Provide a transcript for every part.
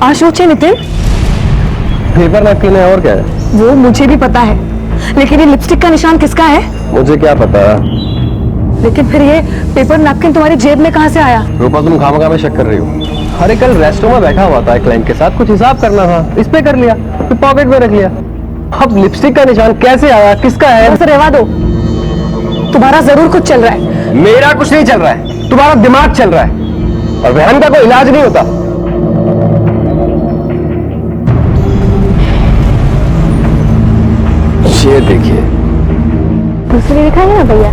आशोचे Nitin, paper napkin है और क्या है? वो मुझे भी पता है, लेकिन ये लिपस्टिक का निशान किसका है? मुझे क्या पता। लेकिन फिर ये पेपर नैपकिन तुम्हारी जेब में कहाँ से आया? रूपा, तुम खामखा में शक कर रही हो। अरे कल रेस्टों में बैठा हुआ था क्लाइंट के साथ, कुछ हिसाब करना था, इस पे कर लिया, फिर पॉकेट में रख लिया। अब लिपस्टिक का निशान कैसे आया, किसका है? बस रहवा दो, तुम्हारा जरूर कुछ चल रहा है। मेरा कुछ नहीं चल रहा है, तुम्हारा दिमाग चल रहा है, और वहम का कोई इलाज नहीं होता। ये देखिए, दूसरी दिखाएंगे ना भैया।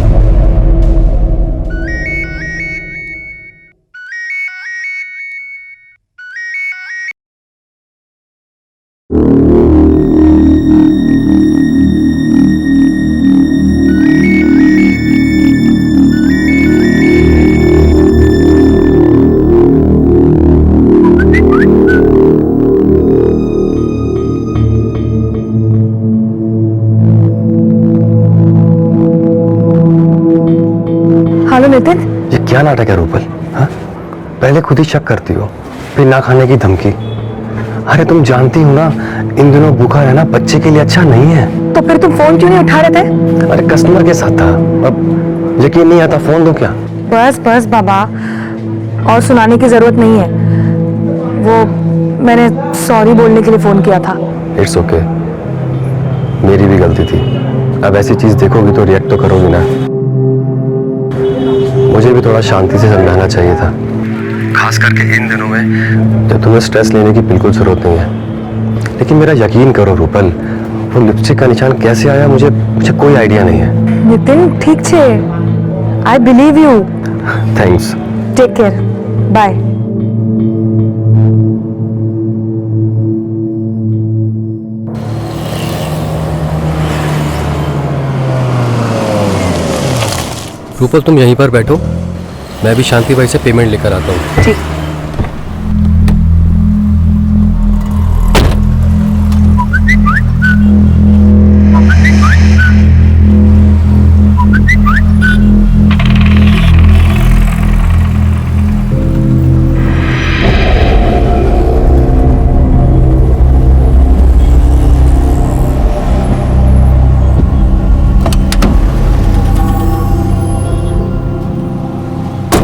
हेलो नितिन, ये क्या नाटक है रूपल? हाँ? पहले खुद ही शक करती हो, फिर ना खाने की धमकी। अरे तुम जानती हो ना, इन दिनों भूखा रहना बच्चे के लिए अच्छा नहीं है। तो फिर तुम फोन क्यों नहीं उठा रहे थे? अरे कस्टमर के साथ था, अब यकीन नहीं आता, फोन दो क्या? बस बस बाबा, और सुनाने की जरूरत नहीं है। वो मैंने सॉरी बोलने के लिए फोन किया था। इट्स ओके, मेरी भी गलती थी। अब ऐसी चीज देखोगी तो रिएक्ट तो करोगी ना। मुझे भी थोड़ा शांति से समझाना चाहिए था, खास करके इन दिनों में जब तुम्हें स्ट्रेस लेने की बिल्कुल जरूरत नहीं है। लेकिन मेरा यकीन करो रूपल, वो लिपस्टिक का निशान कैसे आया मुझे कोई आइडिया नहीं है। नितिन ठीक छे, I believe you. Thanks. Take care, bye. Rupal, तुम यहीं पर बैठो, मैं भी शांति भाई से पेमेंट लेकर आता हूँ। ठीक।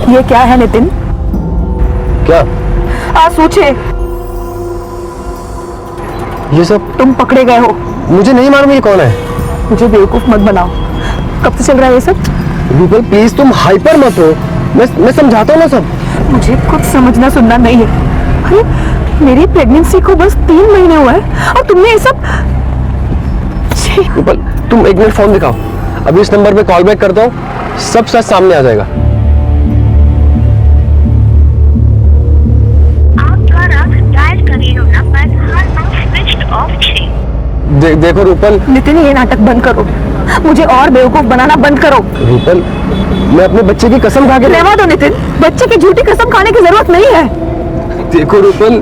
ये क्या है नितिन? क्या? सोचे, ये सब तुम पकड़े गए हो। मुझे नहीं मालूम ये कौन है। मुझे बेवकूफ मत बनाओ। कब से चल रहा है ये सब? रूपल प्लीज, तुम हाइपर मत हो, मैं समझाता हूँ ना सब। मुझे कुछ समझना सुनना नहीं है। अरे मेरी प्रेगनेंसी को बस 3 महीने हुआ है और तुमने ये सब। रूपल, तुम एक मिनट फोन दिखाओ, अभी इस नंबर पे कॉल बैक करता हूँ, सब सच सामने आ जाएगा। देखो रूपल। नितिन, ये नाटक बंद करो, मुझे और बेवकूफ बनाना बंद करो। रूपल, मैं अपने बच्चे की कसम खा के। रहवा दो नितिन, बच्चे की झूठी कसम खाने की जरूरत नहीं है। देखो रूपल,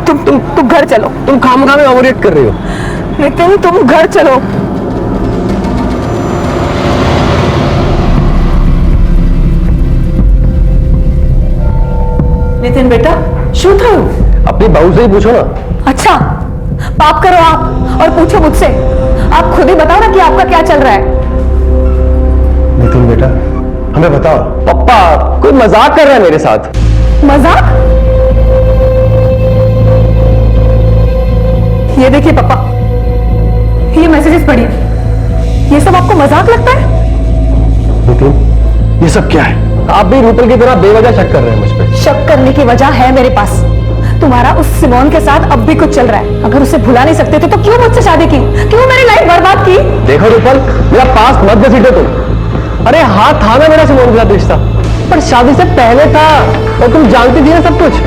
तुम घर चलो। तुम खामखा में ओवररिएक्ट कर रही हो। नितिन तुम घर चलो। नितिन बेटा, शू था? अपनी बहू से ही पूछो ना। अच्छा, पाप करो आप और पूछो मुझसे। आप खुद ही बताओ ना कि आपका क्या चल रहा है। नितिन बेटा, हमें बताओ। पापा कोई मजाक कर रहा है मेरे साथ। मजाक? ये देखिए पापा, ये मैसेजेस पढ़िए। ये सब आपको मजाक लगता है? नितिन, ये सब क्या है? आप भी रूपल की तरह बेवजह शक कर रहे हैं मुझ पे। शक करने की वजह है मेरे पास। तुम्हारा उस सिमोन के साथ अब भी कुछ चल रहा है। अगर उसे भुला नहीं सकते थे तो क्यों मुझसे शादी की? क्यों मेरी लाइफ बर्बाद की? देखो रूपल, मेरा पास्ट मत घसीटो तुम। अरे हाँ था ना मेरा सिमोन के साथ रिश्ता, पर शादी से पहले था, और तुम जानती थी ना सब कुछ।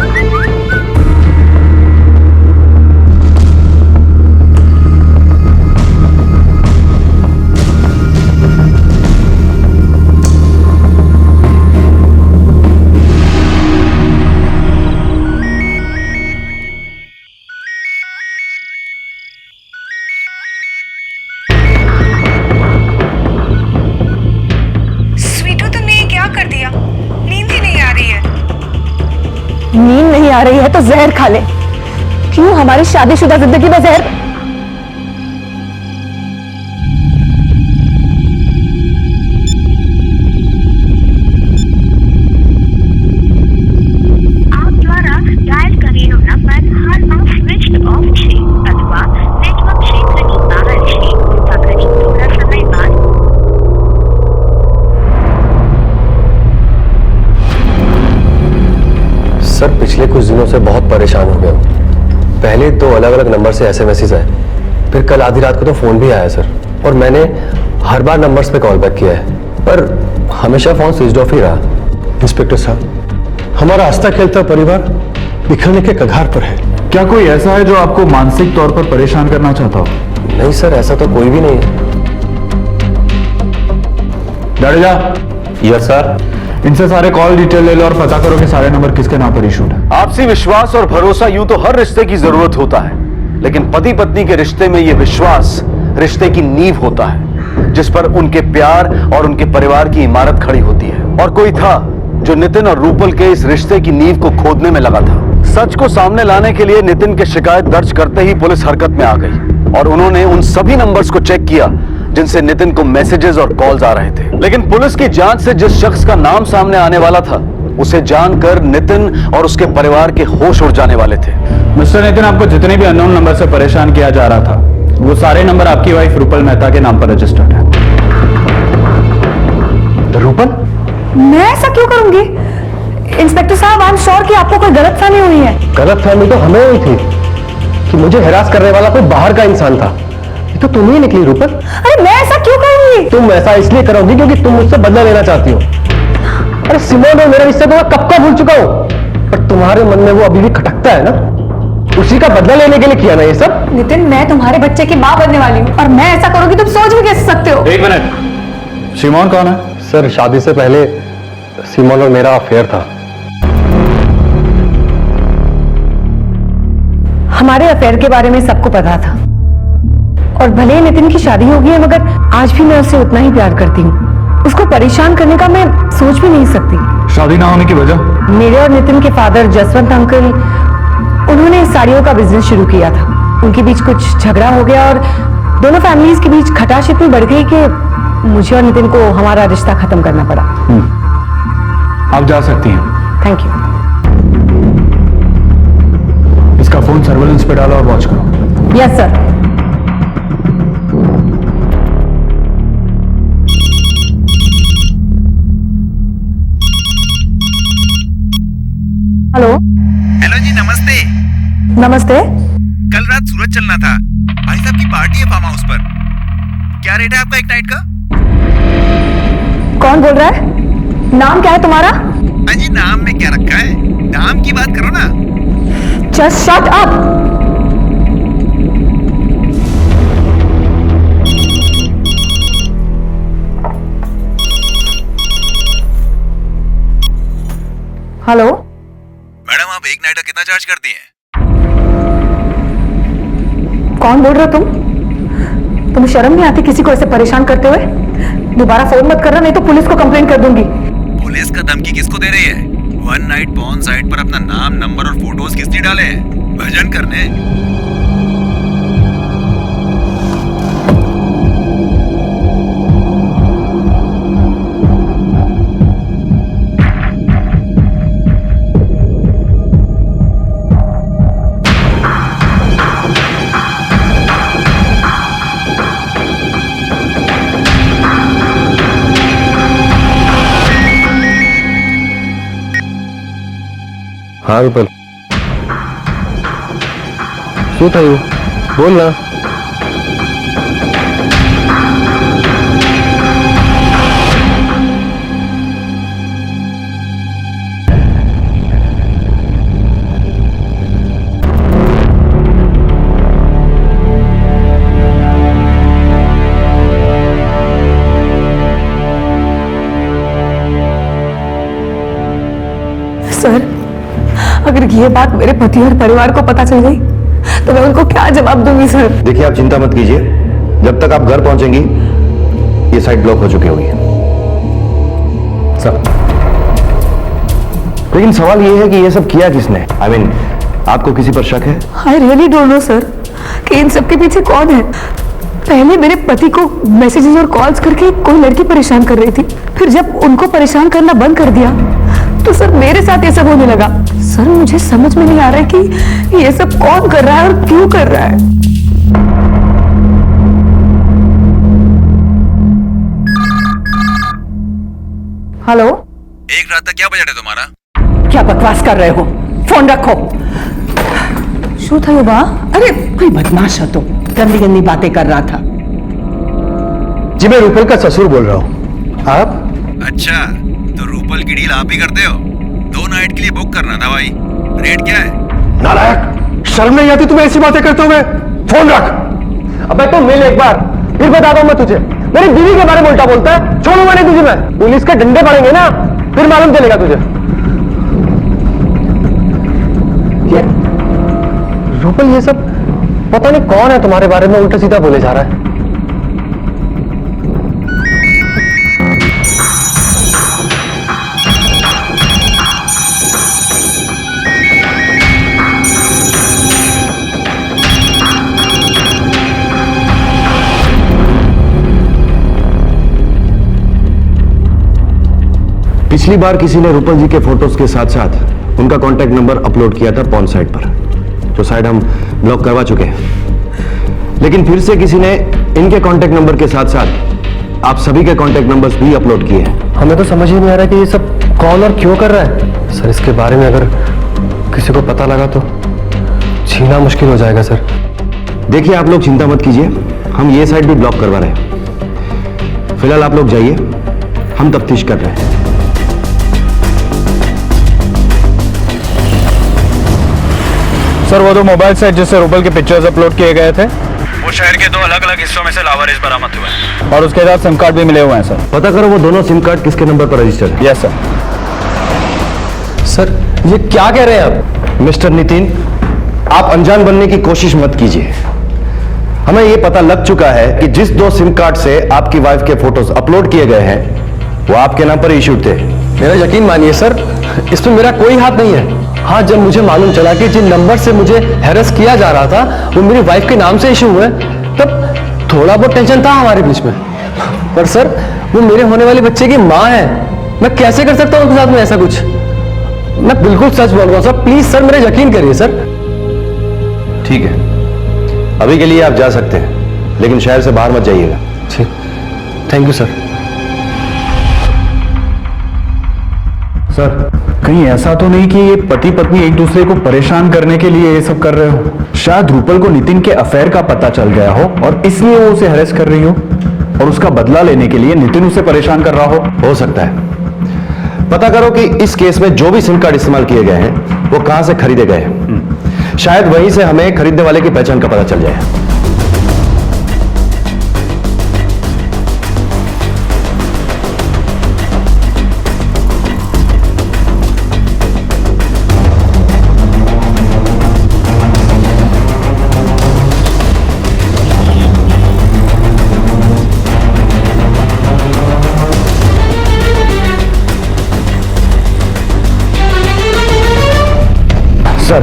नींद नहीं आ रही है तो जहर खा ले। क्यों हमारी शादीशुदा जिंदगी में जहर? આપ દ્વારા ડાયલ કરેલો નંબર હાલમાં સ્વિચ ઓફ છે અથવા નેટવર્ક ક્ષેત્રની બહાર છે. કૃપા કરી થોડા સમય બાદ सर पिछले कुछ दिनों से बहुत परेशान हो गया हूँ। पहले 2 अलग अलग नंबर से एसएमएस आए, फिर कल आधी रात को तो फोन भी आया सर, और मैंने हर बार नंबर्स पे कॉल बैक किया है, पर हमेशा फोन स्विच ऑफ ही रहा। इंस्पेक्टर साहब, हमारा हंसता खेलता परिवार बिखरने के कगार पर है। क्या कोई ऐसा है जो आपको मानसिक तौर पर परेशान करना चाहता हो? नहीं सर, ऐसा तो कोई भी नहीं है। डर जा। Yes sir. इनसे सारे कॉल डिटेल ले लो और पता करो कि सारे नंबर किसके नाम पर इशूड है। आपसी विश्वास और भरोसा यूं तो हर रिश्ते की जरूरत होता है, लेकिन पति पत्नी के रिश्ते में यह विश्वास रिश्ते की नींव होता है, जिस पर उनके प्यार और उनके परिवार की इमारत खड़ी होती है। और कोई था जो नितिन और रूपल के इस रिश्ते की नींव को खोदने में लगा था। सच को सामने लाने के लिए नितिन की शिकायत दर्ज करते ही पुलिस हरकत में आ गई और उन्होंने उन सभी नंबर्स को चेक किया जिनसे नितिन को मैसेजेस और कॉल्स आ रहे थे। लेकिन पुलिस की जांच से जिस शख्स का नाम सामने आने वाला था, उसे जानकर नितिन और उसके परिवार के होश उड़ जाने वाले थे। मिस्टर नितिन, आपको जितने भी अननोन नंबर से परेशान किया जा रहा था, वो सारे नंबर आपकी वाइफ रूपल मेहता के नाम पर रजिस्टर्ड है। रूपल? मैं ऐसा क्यों करूंगी? इंस्पेक्टर साहब, आई एम श्योर कि आपको कोई गलतफहमी हुई है। गलतफहमी तो हमें हुई थी कि मुझे हिरास करने वाला कोई बाहर का इंसान था। ये तो तुम ही निकली रूपल। अरे मैं ऐसा क्यों करूंगी? तुम ऐसा इसलिए करोगी क्योंकि तुम मुझसे बदला लेना चाहती हो। अरे सिमोन और मेरे रिश्ते तो मैं कब का भूल चुका हूं, पर तुम्हारे मन में वो अभी भी खटकता है ना। उसी का बदला लेने के लिए किया ना ये सब। नितिन, मैं तुम्हारे बच्चे की माँ बनने वाली हूँ और मैं ऐसा करूंगी तुम सोच भी कैसे सकते हो? एक मिनट, सिमोन कौन है? सर, शादी से पहले सिमोन और मेरा अफेयर था। हमारे अफेयर के बारे में सबको पता था, और भले ही नितिन की शादी हो गई है, मगर आज भी मैं उससे उतना ही प्यार करती हूँ। उसको परेशान करने का मैं सोच भी नहीं सकती। शादी ना होने की वजह? मेरे और नितिन के फादर जसवंत अंकल, उन्होंने साड़ियों का बिजनेस शुरू किया था। उनके बीच कुछ झगड़ा हो गया और दोनों फैमिलीज के बीच खटाश इतनी बढ़ गई कि मुझे और नितिन को हमारा रिश्ता खत्म करना पड़ा। आप जा सकती हैं। Thank you. इसका फोन सर्वेलेंस पे डालो और वॉच करो। Yes sir. हेलो। हेलो जी, नमस्ते। नमस्ते। कल रात सूरत चलना था, भाई साहब की पार्टी है फार्म हाउस पर। क्या रेट है आपका एक नाइट का? कौन बोल रहा है? नाम क्या है तुम्हारा? अजी, नाम में क्या रखा है, दाम की बात करो ना। Just shut up. Hello. Madam, आप एक नाइट का कितना चार्ज करती हैं? कौन बोल रहे हो तुम? तुम्हें शर्म नहीं आती किसी को ऐसे परेशान करते हुए? दोबारा फोन मत करना, नहीं तो पुलिस को कंप्लेंट कर दूंगी। पुलिस का धमकी किसको दे रही है? वन नाइट पॉर्न साइट पर अपना नाम, नंबर और फोटोज किसने डाले हैं? भजन करने? हाँ रूपल, શું થયું? બોલ ના। सर, अगर ये बात मेरे पति और परिवार को पता चल गई तो मैं उनको क्या जवाब दूंगी सर? देखिए, आप चिंता मत कीजिए, जब तक आप घर पहुंचेंगी ये साइट ब्लॉक हो चुकी होगी। सर, लेकिन सवाल ये है कि ये सब किया किसने? I mean, आपको किसी पर शक है? I really don't know sir कि इन सब के पीछे कौन है। पहले मेरे पति को मैसेजेस और कॉल्स करके कोई लड़की परेशान कर रही थी, फिर जब उनको परेशान करना बंद कर दिया तो सर मेरे साथ ये सब होने लगा। सर मुझे समझ में नहीं आ रहा है कि ये सब कौन कर रहा है और क्यों कर रहा है। हेलो, एक रात तक क्या बजट है तुम्हारा? क्या बकवास कर रहे हो? फोन रखो। शू था युवा? अरे कोई बदमाश है तो गंदी गंदी बातें कर रहा था। जी मैं रूपल का ससुर बोल रहा हूँ। आप? अच्छा, तो रूपल की डील आप ही करते हो? 2 नाइट के लिए बुक करना था भाई। रेट क्या है? नालायक, शर्म नहीं आती तुम्हें ऐसी बातें करते हुए? फोन रख। अबे तो मिल एक बार, फिर बताता हूँ मैं तुझे। मेरी बीवी के बारे में उल्टा बोलता है, छोड़ूंगा नहीं तुझे मैं। पुलिस के डंडे पड़ेंगे ना, फिर मालूम चलेगा तुझे। ये रूपल ये सब पता नहीं कौन है तुम्हारे बारे में उल्टा सीधा बोले जा रहा है। पिछली बार किसी ने रूपल जी के फोटोज के साथ साथ उनका कॉन्टैक्ट नंबर अपलोड किया था पॉर्न साइट पर, जो साइट हम ब्लॉक करवा चुके हैं। लेकिन फिर से किसी ने इनके कॉन्टैक्ट नंबर के साथ साथ आप सभी के कॉन्टैक्ट नंबर्स भी अपलोड किए हैं। हमें तो समझ ही नहीं आ रहा कि ये सब कौन और क्यों कर रहा है। सर इसके बारे में अगर किसी को पता लगा तो छीना मुश्किल हो जाएगा सर। देखिए आप लोग चिंता मत कीजिए, हम ये साइट भी ब्लॉक करवा रहे हैं। फिलहाल आप लोग जाइए, हम तफ्तीश कर रहे हैं। सर वो 2 मोबाइल सेट जिससे रूपल के पिक्चर्स अपलोड किए गए थे, वो शहर के 2 अलग-अलग हिस्सों में से लावारिस बरामद हुए हैं और उसके साथ सिम कार्ड भी मिले हुए हैं सर। पता करो वो दोनों सिम कार्ड किसके नंबर पर रजिस्टर्ड है। Yes sir. सर ये क्या कह रहे हैं आप? मिस्टर नितिन, आप अनजान बनने की कोशिश मत कीजिए। हमें यह पता लग चुका है कि जिस 2 सिम कार्ड से आपकी वाइफ के फोटोज अपलोड किए गए हैं वो आपके नाम पर इश्यूड थे। मेरा यकीन मानिए सर, इसमें मेरा कोई हाथ नहीं है। हाँ, जब मुझे मालूम चला कि जिन नंबर से मुझे हैरेस किया जा रहा था वो मेरी वाइफ के नाम से इशू हुए, तब थोड़ा बहुत टेंशन था हमारे बीच में। पर सर वो मेरे होने वाले बच्चे की माँ है, मैं कैसे कर सकता हूँ उनके साथ में ऐसा कुछ? मैं बिल्कुल सच बोल रहा हूँ सर, प्लीज सर मेरा यकीन करिए सर। ठीक है, अभी के लिए आप जा सकते हैं, लेकिन शहर से बाहर मत जाइएगा। ठीक, थैंक यू सर। सर कहीं ऐसा तो नहीं कि ये पति पत्नी एक दूसरे को परेशान करने के लिए ये सब कर रहे हो? शायद रूपल को नितिन के अफेयर का पता चल गया हो और इसलिए वो उसे हैरेस कर रही हो और उसका बदला लेने के लिए नितिन उसे परेशान कर रहा हो सकता है। पता करो कि इस केस में जो भी सिम कार्ड इस्तेमाल किए गए हैं वो कहां से खरीदे गए हैं। शायद वहीं से हमें खरीदने वाले की पहचान का पता चल जाए। सर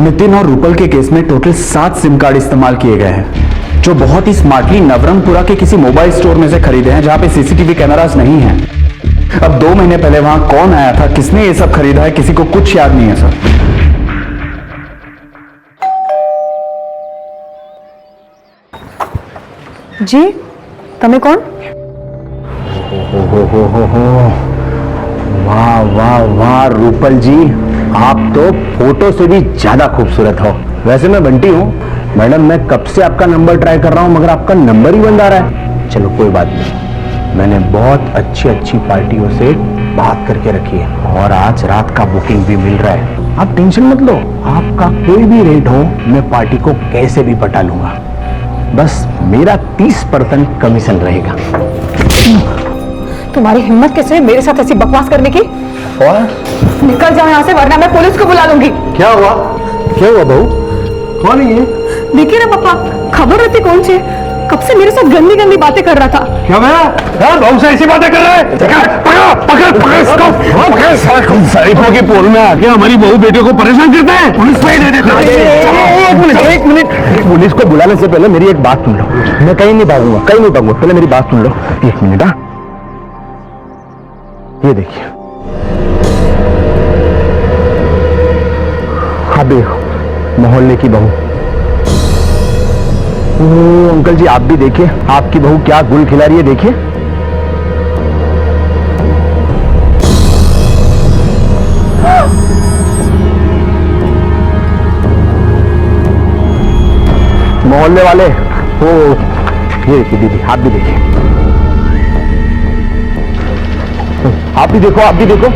नितिन और रूपल के केस में टोटल 7 सिम कार्ड इस्तेमाल किए गए हैं, जो बहुत ही स्मार्टली नवरंगपुरा के किसी मोबाइल स्टोर में से खरीदे हैं जहां पे सीसीटीवी कैमरास नहीं है। अब 2 महीने पहले वहां कौन आया था, किसने ये सब खरीदा है, किसी को कुछ याद नहीं है सर। जी તમે કોણ? वाह वाह वाह रूपल जी, आप तो फोटो से भी ज्यादा खूबसूरत हो। वैसे मैं बंटी हूँ मैडम, मैं कब से आपका नंबर ट्राई कर रहा हूँ मगर आपका नंबर ही बंद आ रहा है। चलो कोई बात नहीं, मैंने बहुत अच्छी अच्छी पार्टियों से बात करके रखी है और आज रात का बुकिंग भी मिल रहा है। आप टेंशन मत लो, आपका कोई भी रेट हो मैं पार्टी को कैसे भी पटा लूंगा, बस मेरा 30% कमीशन रहेगा। तुम्हारी हिम्मत कैसे है मेरे साथ ऐसी बकवास करने की? और निकल जाओ यहाँ से वरना मैं पुलिस को बुला लूंगी। क्या हुआ? क्या हुआ बहू? कौन है ये? देखिए ना पापा, खबर रहती कौन से कब से मेरे साथ गंदी गंदी बातें कर रहा था। क्या मैं बहू से ऐसी बातें कर रहा है? पकड़ इसको। शरीफों की पोल में आके हमारी बहू बेटियों को परेशान करते हैं। पुलिस पे दे देते हैं। एक मिनट, पुलिस को बुलाने से पहले मेरी एक बात सुन लो। मैं कहीं नहीं भागूंगा, पहले मेरी बात सुन लो। एक मिनट। हाँ, ये देखिए, आप देखो, मोहल्ले की बहू। अंकल जी, आप भी देखिए, आपकी बहू क्या गुल खिला रही है, देखिए। मोहल्ले वाले, ये देखिए दीदी, आप भी देखिए, आप भी देखो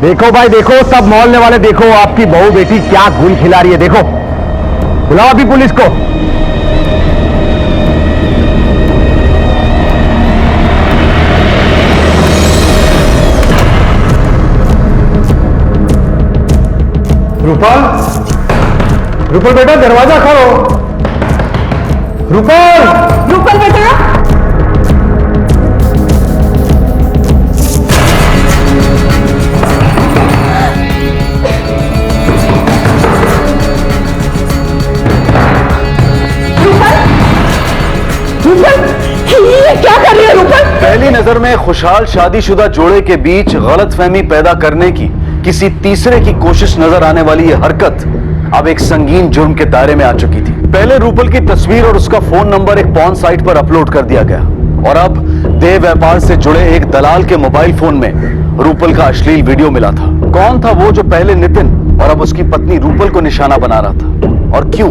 देखो भाई, देखो सब मोहल्ले वाले, देखो आपकी बहू बेटी क्या गुल खिला रही है, देखो। बुलाओ अभी पुलिस को। रूपल बेटा, दरवाजा खोलो। रूपल बेटा, ये क्या कर रही है रूपल? पहली नजर में खुशहाल शादीशुदा जोड़े के बीच गलतफहमी पैदा करने की किसी तीसरे की कोशिश नजर आने वाली यह हरकत अब एक संगीन जुर्म के दायरे में आ चुकी थी। पहले रूपल की तस्वीर और उसका फोन नंबर एक पॉर्न साइट पर अपलोड कर दिया गया और अब देह व्यापार से जुड़े एक दलाल के मोबाइल फोन में रूपल का अश्लील वीडियो मिला था। कौन था वो जो पहले नितिन और अब उसकी पत्नी रूपल को निशाना बना रहा था, और क्यों,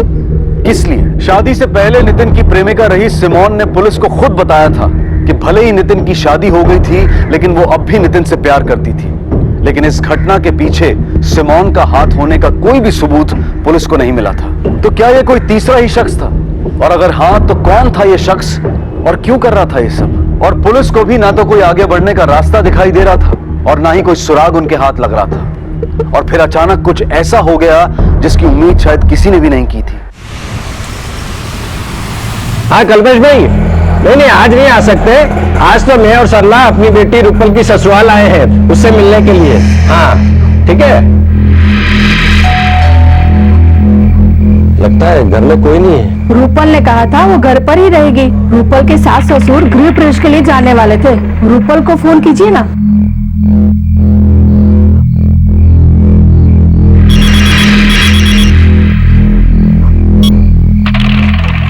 किस लिए? शादी से पहले नितिन की प्रेमिका रही सिमोन ने पुलिस को खुद बताया था कि भले ही नितिन की शादी हो गई थी, लेकिन वो अब भी नितिन से प्यार करती थी। लेकिन इस घटना के पीछे सिमोन का हाथ होने का कोई भी सबूत पुलिस को नहीं मिला था। तो क्या यह कोई तीसरा ही शख्स था? और अगर हाँ, तो कौन था यह शख्स और क्यों कर रहा था ये सब? और पुलिस को भी ना तो कोई आगे बढ़ने का रास्ता दिखाई दे रहा था और ना ही कोई सुराग उनके हाथ लग रहा था। और फिर अचानक कुछ ऐसा हो गया जिसकी उम्मीद शायद किसी ने भी नहीं की थी। हाँ कल्पेश भाई, नहीं आज नहीं आ सकते। आज तो मैं और सरला अपनी बेटी रूपल की ससुराल आए हैं उससे मिलने के लिए। हाँ ठीक है। लगता है घर में कोई नहीं है। रूपल ने कहा था वो घर पर ही रहेगी। रूपल के सास ससुर गृह प्रवेश के लिए जाने वाले थे। रूपल को फोन कीजिए ना।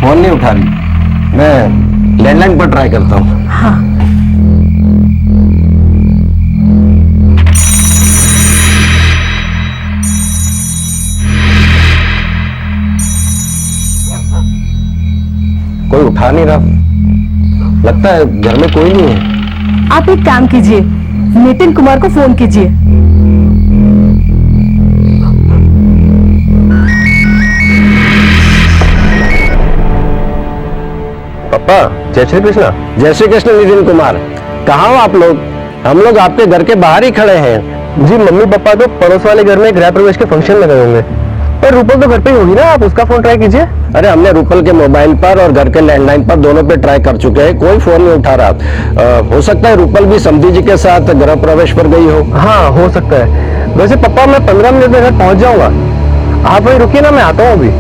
फोन नहीं उठा रही, मैं लैंडलाइन पर ट्राई करता हूँ। हाँ। कोई उठा नहीं रहा, लगता है घर में कोई नहीं है। आप एक काम कीजिए, नितिन कुमार को फोन कीजिए। पापा, जय श्री कृष्णा। जय श्री कृष्ण नितिन कुमार, कहाँ हो आप लोग? हम लोग आपके घर के बाहर ही खड़े हैं। जी मम्मी पापा तो पड़ोस वाले घर में गृह प्रवेश के फंक्शन में गए होंगे। पर रूपल तो घर पे ही होगी ना, आप उसका फोन ट्राई कीजिए। अरे हमने रूपल के मोबाइल पर और घर के लैंडलाइन पर दोनों पे ट्राई कर चुके हैं, कोई फोन नहीं उठा रहा। हो सकता है रूपल भी समधी जी के साथ गृह प्रवेश पर गई हो। हाँ हो सकता है। वैसे पापा मैं 15 मिनट में घर पहुंच जाऊंगा, आप वही रुकिए ना, मैं आता हूँ अभी।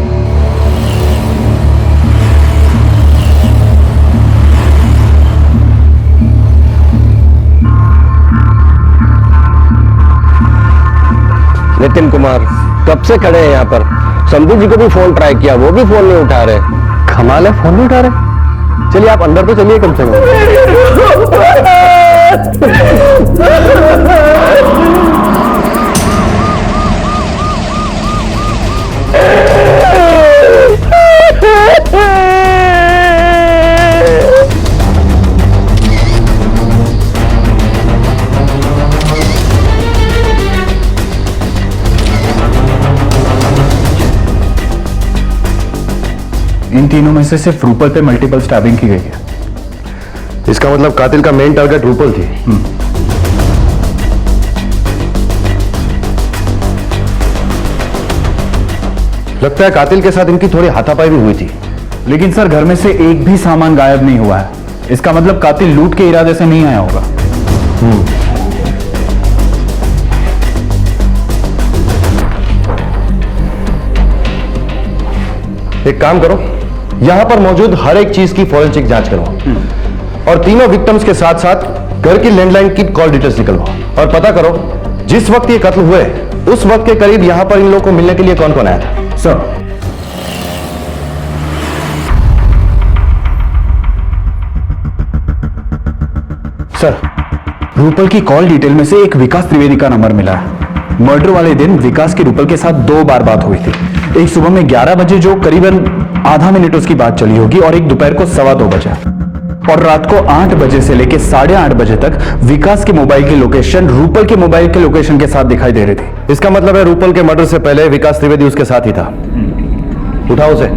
नितिन कुमार कब से खड़े हैं यहाँ पर? संधू जी को भी फोन ट्राई किया, वो भी फोन नहीं उठा रहे। कमाल है, फोन नहीं उठा रहे। चलिए आप अंदर तो चलिए कम से कम। इन तीनों में से सिर्फ रूपल पे मल्टीपल स्टैबिंग की गई है। इसका मतलब कातिल का मेन टारगेट रूपल थी। लगता है कातिल के साथ इनकी थोड़ी हाथापाई भी हुई थी। लेकिन सर घर में से एक भी सामान गायब नहीं हुआ है। इसका मतलब कातिल लूट के इरादे से नहीं आया होगा। एक काम करो, यहां पर मौजूद हर एक चीज की फॉरेंसिक जांच करवाओ और तीनों विक्टिम्स के साथ साथ घर की लैंडलाइन की कॉल डिटेल्स निकलवाओ और पता करो जिस वक्त ये कत्ल हुए उस वक्त के करीब यहां पर इन लोगों को मिलने के लिए कौन कौन आया था। सर रूपल की कॉल डिटेल में से एक विकास त्रिवेदी का नंबर मिला है। मर्डर वाले दिन विकास की रूपल के साथ 2 बार बात हुई थी। एक सुबह में 11 बजे जो करीबन आधा मिनट उसकी बात चली होगी और एक दोपहर को 2:15 बजे और रात को 8 बजे से लेकर 8:30 बजे तक विकास के मोबाइल की लोकेशन रूपल के मोबाइल के लोकेशन के साथ दिखाई दे रही थी। इसका मतलब है रूपल के मर्डर से पहले विकास त्रिवेदी उसके साथ ही था। उठाओ उसे।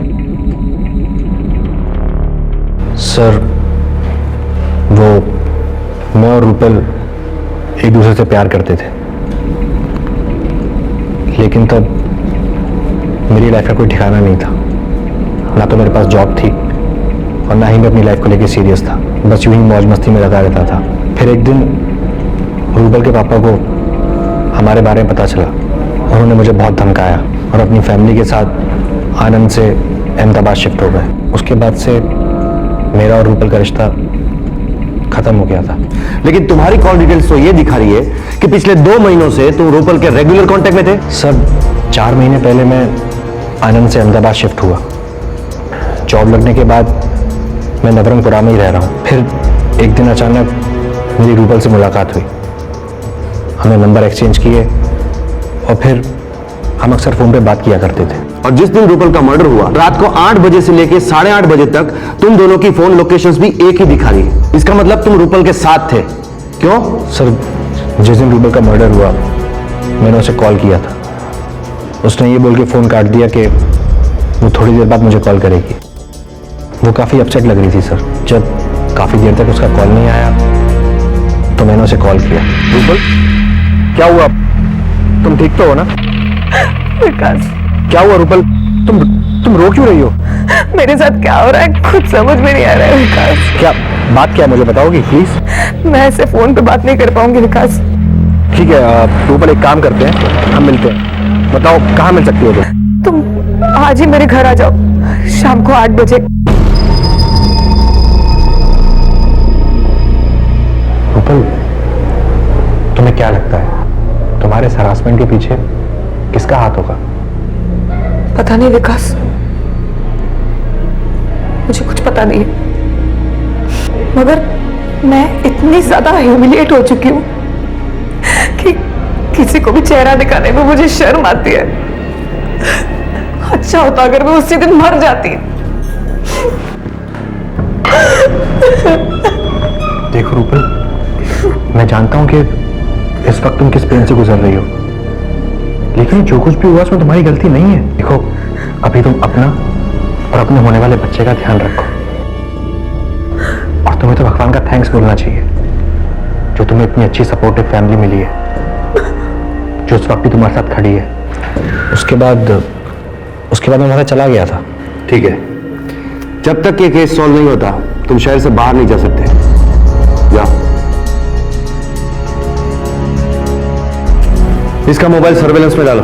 सर वो मैं और रूपल एक दूसरे से प्यार करते थे, लेकिन तब मेरी लाइफ का कोई ठिकाना नहीं था। ना तो मेरे पास जॉब थी और ना ही मैं अपनी लाइफ को लेकर सीरियस था। बस यूं ही मौज मस्ती में लगा रहता था। फिर एक दिन रूपल के पापा को हमारे बारे में पता चला। उन्होंने मुझे बहुत धमकाया और अपनी फैमिली के साथ आनंद से अहमदाबाद शिफ्ट हो गए। उसके बाद से मेरा और रूपल का रिश्ता खत्म हो गया था। लेकिन तुम्हारी कॉल डिटेल्स तो ये दिखा रही है कि पिछले 2 महीनों से तुम रूपल के रेगुलर कांटेक्ट में थे। सर 4 महीने पहले मैं आनंद से अहमदाबाद शिफ्ट हुआ। जॉब लगने के बाद मैं नवरंगपुरा में ही रह रहा हूँ। फिर एक दिन अचानक मेरी रूपल से मुलाकात हुई। हमने नंबर एक्सचेंज किए और फिर हम अक्सर फोन पे बात किया करते थे। और जिस दिन रूपल का मर्डर हुआ रात को 8 बजे से लेकर 8:30 बजे तक तुम दोनों की फोन लोकेशंस भी एक ही दिखा रही है। इसका मतलब तुम रूपल के साथ थे। क्यों? सर जिस दिन रूपल का मर्डर हुआ मैंने उसे कॉल किया था। उसने ये बोल के फ़ोन काट दिया कि वो थोड़ी देर बाद मुझे कॉल करेगी। वो काफ़ी अपसेट लग रही थी सर। जब काफ़ी देर तक उसका कॉल नहीं आया तो मैंने उसे कॉल किया। रूपल क्या हुआ? तुम ठीक तो हो ना? विकास क्या हुआ रूपल? तुम रो क्यों रही हो? मेरे साथ क्या हो रहा है कुछ समझ में नहीं आ रहा है विकास। क्या बात क्या मुझे बताओगी प्लीज? मैं ऐसे फोन पे बात नहीं कर पाऊंगी विकास। ठीक है रूपल एक काम करते हैं, हम मिलते हैं। बताओ कहाँ मिल सकती हो तुम आज ही मेरे घर आ जाओ शाम को 8 बजे। रूपल तुम्हें क्या लगता है तुम्हारे इस हरासमेंट के पीछे किसका हाथ होगा? पता नहीं विकास, मुझे कुछ पता नहीं है, मगर मैं इतनी ज्यादा ह्यूमिलिएट हो चुकी हूं कि किसी को भी चेहरा दिखाने में मुझे शर्म आती है। अच्छा होता अगर मैं उसी दिन मर जाती। देखो रूपल, मैं जानता हूं कि इस वक्त तुम किस पेन से गुजर रही हो, लेकिन जो कुछ भी हुआ उसमें तुम्हारी गलती नहीं है। देखो अभी तुम अपना और अपने होने वाले बच्चे का ध्यान रखो और तुम्हें तो भगवान का थैंक्स बोलना चाहिए जो तुम्हें इतनी अच्छी सपोर्टिव फैमिली मिली है जो उस वक्त भी तुम्हारे साथ खड़ी है। उसके बाद मैं वहां से चला गया था। ठीक है, जब तक ये केस सॉल्व नहीं होता तुम शहर से बाहर नहीं जा सकते। जाओ। इसका मोबाइल सर्वेलेंस में डालो।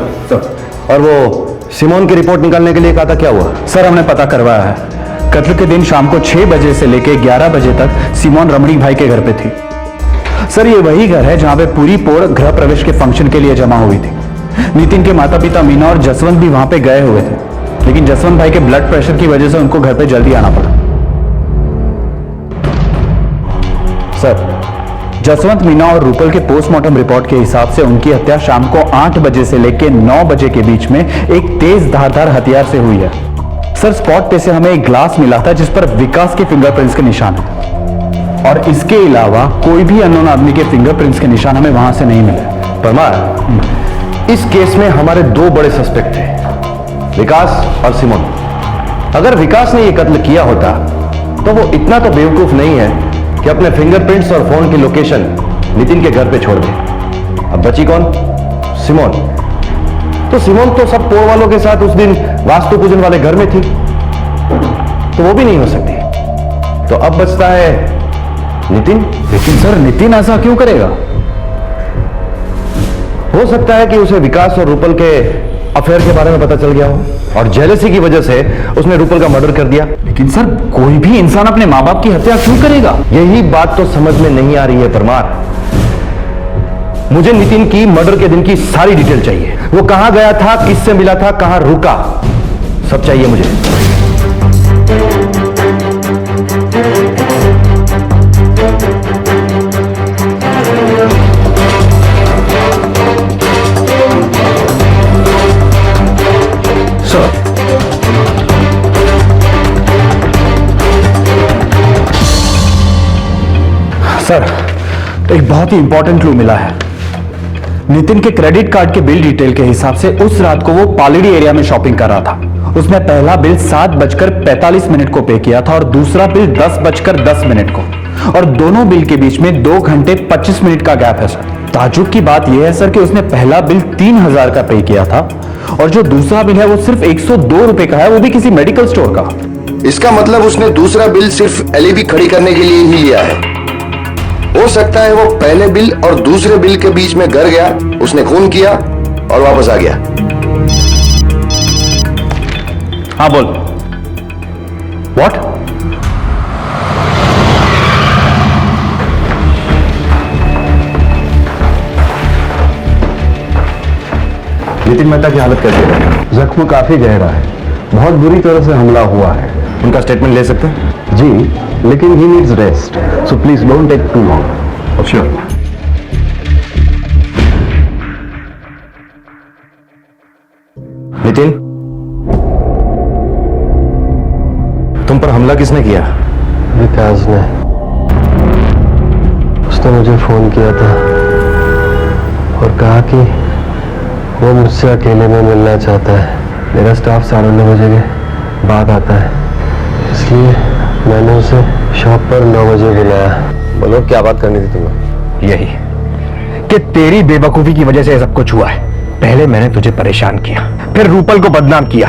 और वो सिमोन की रिपोर्ट निकालने के लिए कहा था, क्या हुआ? सर हमने पता करवाया है। कत्ल के दिन शाम को 6 बजे से लेकर 11 बजे तक सिमोन रमणीक भाई के घर पे थी। सर ये वही घर है जहां पे पूरी पोर गृह प्रवेश के फंक्शन के लिए जमा हुई थी। नितिन के माता पिता मीना और जसवंत भी वहां पे गए हुए थे, लेकिन जसवंत भाई के ब्लड प्रेशर की वजह से उनको घर पे जल्दी आना पड़ा। सर जसवंत, मीना और रूपल के पोस्टमार्टम रिपोर्ट के हिसाब से उनकी हत्या शाम को 8 बजे से लेकर 9 बजे के बीच में एक तेज धारदार हथियार से हुई है। सर स्पॉट पे से हमें एक ग्लास मिला था जिस पर विकास के फिंगरप्रिंट्स के निशान है और इसके अलावा कोई भी अननोन आदमी के फिंगरप्रिंट्स के निशान हमें वहां से नहीं मिले। परमार, इस केस में हमारे 2 बड़े सस्पेक्ट थे, विकास और सिमोन। अगर विकास ने यह कत्ल किया होता तो वो इतना तो बेवकूफ नहीं है कि अपने फिंगरप्रिंट्स और फोन की लोकेशन नितिन के घर पे छोड़ दे। अब बची कौन? सिमोन। तो सिमोन तो सब पोर वालों के साथ उस दिन वास्तु पूजन वाले घर में थी, तो वो भी नहीं हो सकती। तो अब बचता है नितिन। लेकिन सर नितिन ऐसा क्यों करेगा? हो सकता है कि उसे विकास और रूपल के अफेयर के बारे में पता चल गया हो और जेलसी की वजह से उसने रूपल का मर्डर कर दिया। लेकिन सर कोई भी इंसान अपने माँ बाप की हत्या क्यों करेगा? यही बात तो समझ में नहीं आ रही है परमार। मुझे नितिन की मर्डर के दिन की सारी डिटेल चाहिए। वो कहां गया था, किससे मिला था, कहां रुका, सब चाहिए मुझे। सर एक बहुत ही इंपॉर्टेंट क्लू मिला है। नितिन के क्रेडिट कार्ड के बिल डिटेल के हिसाब से उस रात को वो पालड़ी एरिया में शॉपिंग कर रहा था। उसने पहला बिल 7:45 को पे किया था और दूसरा बिल 10:10 को, और दोनों बिल के बीच में 2 घंटे 25 मिनट का गैप है सर। ताजुब की बात यह है सर कि उसने पहला बिल 3000 का पे किया था और जो दूसरा बिल है वो सिर्फ 102 रुपए का है, वो भी किसी मेडिकल स्टोर का। इसका मतलब उसने दूसरा बिल सिर्फ एलईडी खड़ी करने के लिए ही लिया है। हो सकता है वो पहले बिल और दूसरे बिल के बीच में घर गया, उसने खून किया और वापस आ गया। हाँ बोल। व्हाट? नितिन मेहता की हालत कैसी है? जख्म काफी गहरा है, बहुत बुरी तरह से हमला हुआ है। उनका स्टेटमेंट ले सकते हैं? जी, लेकिन he needs rest, so please don't take too long. Sure. Nitin, तुम पर हमला किसने किया? विकास ने। उसने मुझे फोन किया था और कहा कि वो मुझसे अकेले में मिलना चाहता है। मेरा स्टाफ 9:30 बजे के बाद आता है, इसलिए मैंने उसे शॉप पर 9 बजे बुलाया। बोलो क्या बात करनी थी तुम्हें? यही कि तेरी बेवकूफी की वजह से सब कुछ हुआ है। पहले मैंने तुझे परेशान किया, फिर रूपल को बदनाम किया,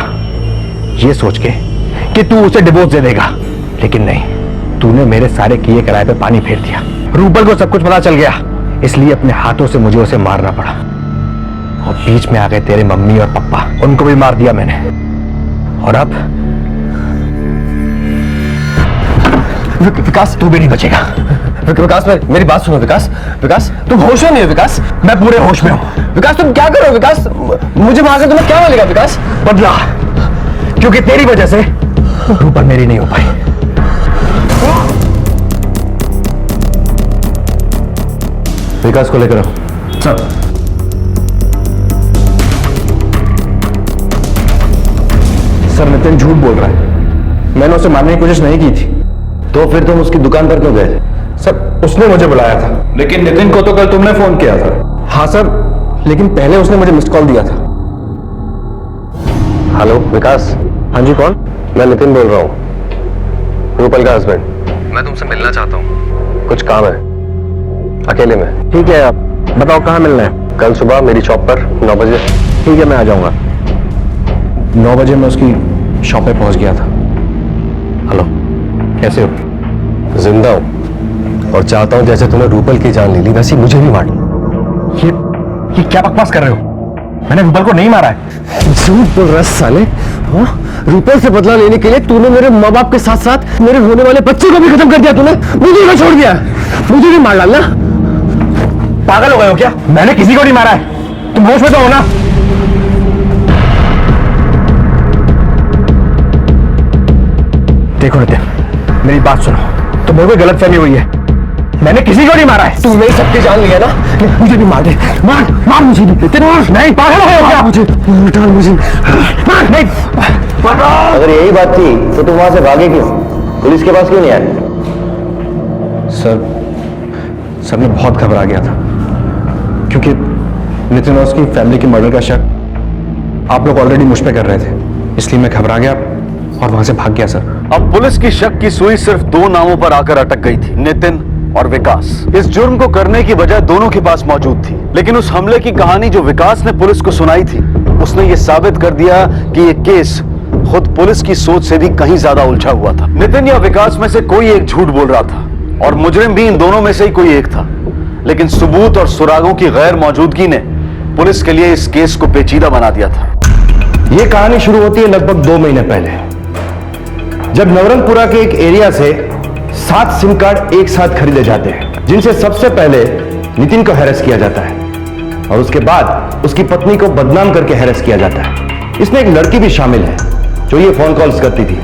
ये सोच के कि तू उसे डिवोर्स दे देगा, लेकिन नहीं, तूने मेरे सारे किए कराए पे पानी फेर दिया। रूपल को सब कुछ पता चल गया, इसलिए अपने हाथों से मुझे उसे मारना पड़ा। और बीच में आ गए तेरे मम्मी और पापा, उनको भी मार दिया मैंने। और अब विकास, तू भी नहीं बचेगा। विकास, मेरी बात सुनो। विकास, विकास तुम होश में नहीं हो? विकास, मैं पूरे होश में हूं। विकास तुम क्या करो? विकास, मुझे मार के तुम्हें क्या मिलेगा? विकास, बदला, क्योंकि तेरी वजह से रूपल मेरी नहीं हो पाई। विकास को लेकर आओ। सर, सर नितिन झूठ बोल रहा है, मैंने उसे मारने की कोशिश नहीं की थी। तो फिर तुम उसकी दुकान पर क्यों गए? सर उसने मुझे बुलाया था। लेकिन नितिन को तो कल तुमने फोन किया था। हाँ सर, लेकिन पहले उसने मुझे मिस्ड कॉल दिया था। हेलो विकास। हाँ जी, कौन? मैं नितिन बोल रहा हूँ, रूपल का हस्बैंड। मैं तुमसे मिलना चाहता हूँ, कुछ काम है, अकेले में। ठीक है, आप बताओ कहाँ मिलना है? कल सुबह मेरी शॉप पर 9 बजे। ठीक है, मैं आ जाऊंगा। 9 बजे मैं उसकी शॉप पे पहुंच गया था। हेलो, कैसे हो? जिंदा हूँ और चाहता हूँ जैसे तुमने रूपल की जान ले ली वैसी मुझे भी मार ली। ये क्या बकवास कर रहे हो? मैंने रूपल को नहीं मारा है। झूठ बोल रहा साले। हाँ? रूपल से बदला लेने के लिए तूने मेरे माँ बाप के साथ साथ मेरे होने वाले बच्चे को भी खत्म कर दिया। तूने मुझे भी छोड़ दिया, मुझे भी मार डालना। पागल हो गए हो क्या? मैंने किसी को नहीं मारा है, तुम होश में तो हो ना? देखो नितिन, मेरी बात सुनो, तुम्हें कोई गलतफहमी हुई है, मैंने किसी को नहीं मारा है। तूने सबकी जान लिया ना, मुझे भी मार दे। मार मार मुझे भी। नहीं, पागल हो गए हो क्या? मुझे डाल, मुझे मार, नहीं। अगर यही बात थी तो तुम वहां से भागे क्यों? पुलिस के पास क्यों नहीं आए? सर मैं बहुत घबरा गया था, क्योंकि नितिन और उसकी फैमिली के मर्डर का शक आप लोग ऑलरेडी मुझ पे कर रहे थे, इसलिए मैं घबरा गया और वहां से भाग गया सर। अब पुलिस की शक की सुई सिर्फ 2 नामों पर आकर अटक गई थी, नितिन और विकास। इस जुर्म को करने की वजह दोनों के पास मौजूद थी, लेकिन उस हमले की कहानी जो विकास ने पुलिस को सुनाई थी उसने ये साबित कर दिया कि ये केस खुद पुलिस की सोच से भी कहीं ज्यादा उलझा हुआ था। नितिन या विकास में से कोई एक झूठ बोल रहा था और मुजरिम भी इन दोनों में से ही कोई एक था, लेकिन सबूत और सुरागों की गैर मौजूदगी ने पुलिस के लिए इस केस को पेचीदा बना दिया था। यह कहानी शुरू होती है लगभग 2 महीने पहले, जब नवरंगपुरा के एक एरिया से 7 सिम कार्ड एक साथ खरीदे जाते हैं, जिनसे सबसे पहले नितिन को हैरेस किया जाता है और उसके बाद उसकी पत्नी को बदनाम करके हैरेस किया जाता है। इसमें एक लड़की भी शामिल है जो ये फोन कॉल्स करती थी,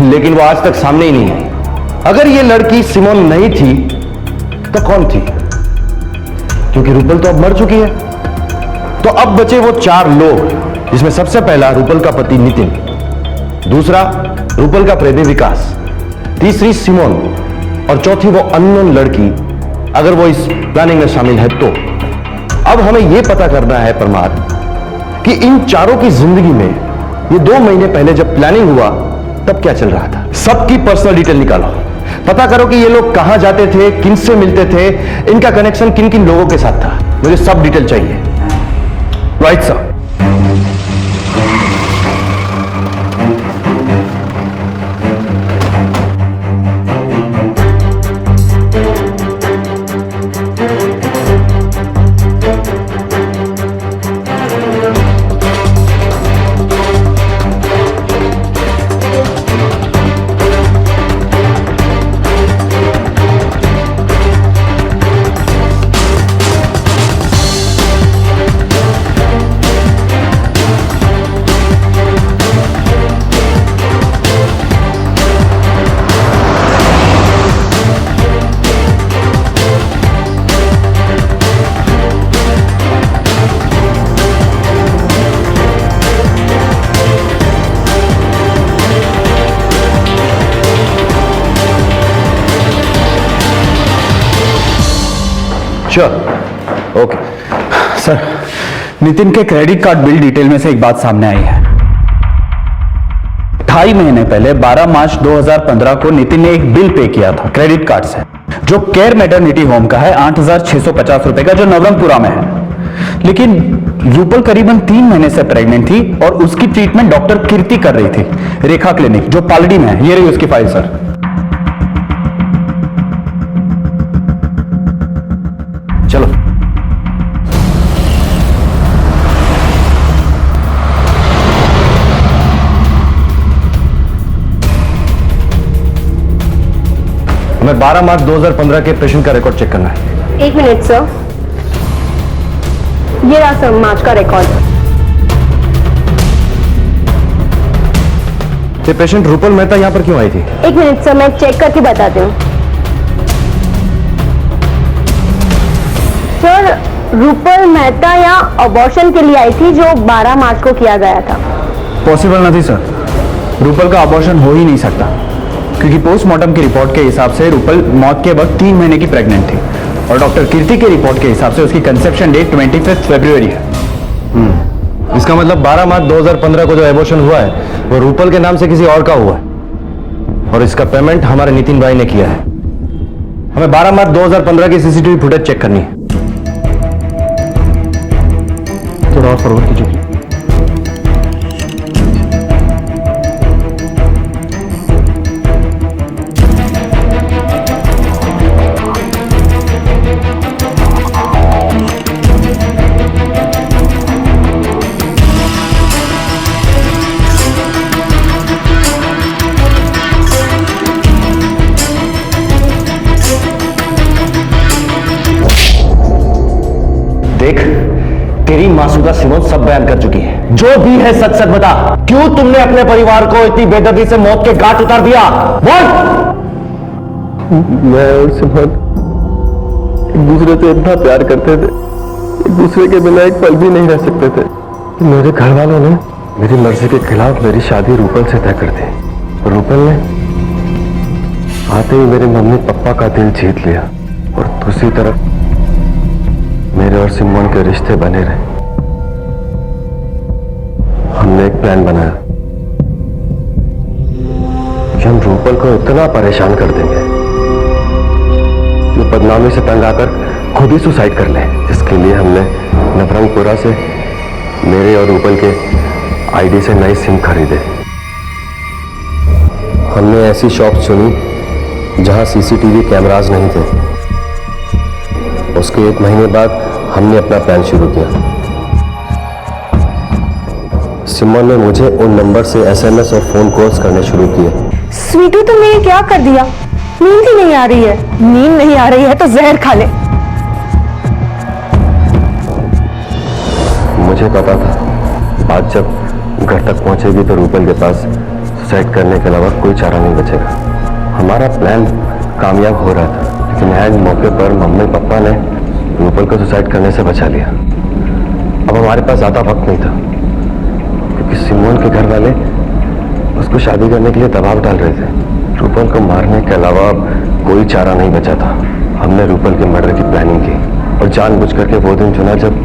लेकिन वो आज तक सामने ही नहीं आई। अगर ये लड़की सिमोन नहीं थी तो कौन थी? क्योंकि रूपल तो अब मर चुकी है। तो अब बचे वो 4 लोग, जिसमें सबसे पहला रूपल का पति नितिन, दूसरा रूपल का प्रेमी विकास, तीसरी सिमोन और चौथी वो अननोन लड़की, अगर वो इस प्लानिंग में शामिल है तो। अब हमें यह पता करना है परमार कि इन चारों की जिंदगी में ये 2 महीने पहले जब प्लानिंग हुआ तब क्या चल रहा था। सबकी पर्सनल डिटेल निकालो, पता करो कि ये लोग कहां जाते थे, किन से मिलते थे, इनका कनेक्शन किन किन लोगों के साथ था। मुझे सब डिटेल चाहिए। Right sir. Okay sir, Nitin के क्रेडिट कार्ड बिल डिटेल में से एक बात सामने आई है। 2.5 महीने पहले 12 मार्च 2015 को नितिन ने एक बिल पे किया था क्रेडिट कार्ड से, जो केयर मैटरनिटी होम का है, 8,650 रुपए का, जो नवरंगपुरा में है। लेकिन रूपल करीबन 3 महीने से प्रेग्नेंट थी और उसकी ट्रीटमेंट डॉक्टर कीर्ति कर रही थी, रेखा क्लिनिक, जो पालड़ी में है। ये रही उसकी फाइल सर। चलो हमें 12 मार्च 2015 के पेशेंट का रिकॉर्ड चेक करना है। 1 मिनट सर, ये रहा सर मार्च का रिकॉर्ड। ये पेशेंट रूपल मेहता यहां पर क्यों आई थी? 1 मिनट सर, मैं चेक करके बताती हूँ। सर, रूपल मेहता यहाँ अबॉर्शन के लिए आई थी, जो 12 मार्च को किया गया था। पॉसिबल नहीं सर, रूपल का अबॉर्शन हो ही नहीं सकता, क्योंकि पोस्टमार्टम की रिपोर्ट के हिसाब से रूपल मौत के वक्त 3 महीने की प्रेग्नेंट थी और डॉक्टर कीर्ति की रिपोर्ट के हिसाब से उसकी कंसेप्शन डेट 25 फरवरी है। इसका मतलब 12 मार्च 2015 को जो एबॉर्शन हुआ है वो रूपल के नाम से किसी और का हुआ है और इसका पेमेंट हमारे नितिन भाई ने किया है। हमें 12 मार्च 2015 की सीसीटीवी फुटेज चेक करनी है। थोड़ा और फॉरवर्ड कीजिए। देख, तेरी मासूदा सिमोन सब बयान कर चुकी है। जो भी है सच सच बता, क्यों तुमने अपने परिवार को इतनी बेदर्दी से मौत के घाट उतार दिया? बोल। मैं और सिमोन एक दूसरे से इतना प्यार करते थे, एक दूसरे के बिना एक पल भी नहीं रह सकते थे। मेरे घर वालों ने मेरी मर्जी के खिलाफ मेरी शादी रूपल से तय कर दी। रूपल ने आते ही मेरे मम्मी पापा का दिल जीत लिया और दूसरी तरफ मेरे और सिमोन के रिश्ते बने रहे। हमने एक प्लान बनाया कि हम रूपल को इतना परेशान कर देंगे कि बदनामी से तंग आकर खुद ही सुसाइड कर ले। इसके लिए हमने नवरंगपुरा से मेरे और रूपल के आईडी से नई सिम खरीदे। हमने ऐसी शॉप चुनी जहां सीसीटीवी कैमरास नहीं थे। उसके 1 महीने बाद हमने अपना प्लान शुरू किया। सिमोन ने मुझे उन नंबर से एसएमएस और फोन कॉल्स करने शुरू किए। स्वीटू तुमने ये क्या कर दिया? नींद ही नहीं आ रही है। नींद नहीं आ रही है तो जहर खा ले। मुझे पता था बात जब घर तक पहुंचेगी तो रूपल के पास सुसाइड करने के अलावा कोई चारा नहीं बचेगा। हमारा प्लान कामयाब हो रहा था, लेकिन एंड मौके पर मम्मी पापा ने रूपल को सुसाइड करने से बचा लिया। अब हमारे पास ज़्यादा वक्त नहीं था, क्योंकि सिमोन के घर वाले उसको शादी करने के लिए दबाव डाल रहे थे। रूपल को मारने के अलावा कोई चारा नहीं बचा था। हमने रूपल के मर्डर की प्लानिंग की और जानबूझ करके वो दिन चुना जब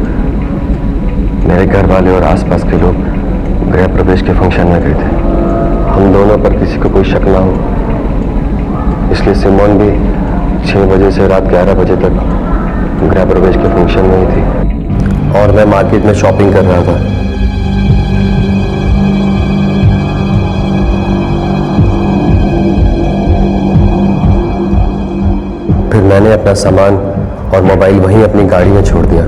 मेरे घर वाले और आसपास के लोग गृह प्रवेश के फंक्शन में गए थे। हम दोनों पर किसी को कोई शक ना हो, इसलिए सिमोन भी 6 बजे से रात 11 बजे तक गृह प्रवेश के फंक्शन में ही थी और मैं मार्केट में शॉपिंग कर रहा था। फिर मैंने अपना सामान और मोबाइल वहीं अपनी गाड़ी में छोड़ दिया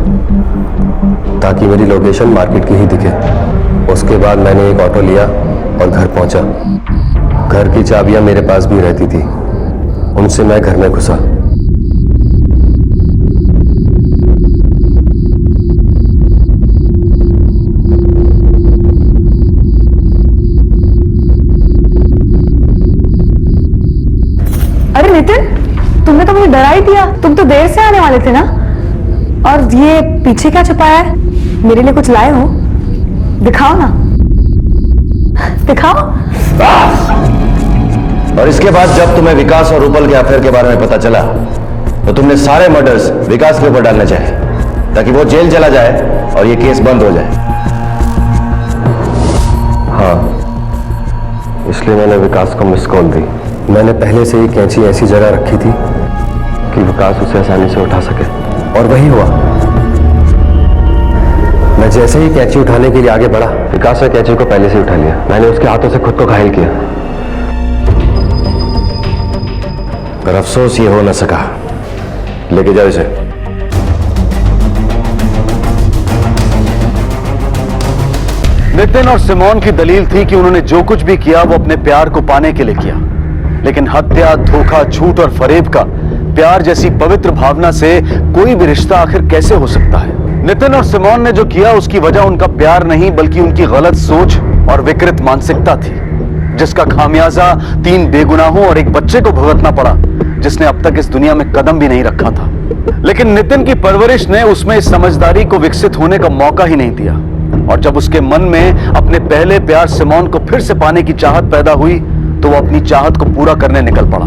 ताकि मेरी लोकेशन मार्केट की ही दिखे। उसके बाद मैंने एक ऑटो लिया और घर पहुंचा। घर की चाबियां मेरे पास भी रहती थी, उनसे मैं घर में घुसा। अरे नितिन, तुमने तो मुझे डरा ही दिया। तुम तो देर से आने वाले थे ना? और ये पीछे क्या छुपाया है? मेरे लिए कुछ लाए हो? दिखाओ ना, दिखाओ। और इसके बाद जब तुम्हें विकास और रूपल के अफेयर के बारे में पता चला तो तुमने सारे मर्डर्स विकास के ऊपर डालने चाहे ताकि वो जेल चला जाए और ये केस बंद हो जाए। हाँ, इसलिए मैंने विकास को मिस कॉल दी। मैंने पहले से ही कैंची ऐसी जगह रखी थी कि विकास उसे आसानी से उठा सके, और वही हुआ। मैं जैसे ही कैंची उठाने के लिए आगे बढ़ा, विकास ने कैंची को पहले से उठा लिया। मैंने उसके हाथों से खुद को घायल किया, पर अफसोस ये हो न सका। लेके जाओ इसे। नितिन और सिमोन की दलील थी कि उन्होंने जो कुछ भी किया वो अपने प्यार को पाने के लिए किया, लेकिन हत्या, धोखा, झूठ और फरेब का प्यार जैसी पवित्र भावना से कोई भी रिश्ता आखिर कैसे हो सकता है? नितिन और सिमोन ने जो किया उसकी वजह उनका प्यार नहीं बल्कि उनकी गलत सोच और विकृत मानसिकता थी, जिसका खामियाजा 3 बेगुनाहों और एक बच्चे को भुगतना पड़ा जिसने अब तक इस दुनिया में कदम भी नहीं रखा था। लेकिन नितिन की परवरिश ने उसमें इस समझदारी को विकसित होने का मौका ही नहीं दिया, और जब उसके मन में अपने पहले प्यार सिमोन को फिर से पाने की चाहत पैदा हुई तो वो अपनी चाहत को पूरा करने निकल पड़ा,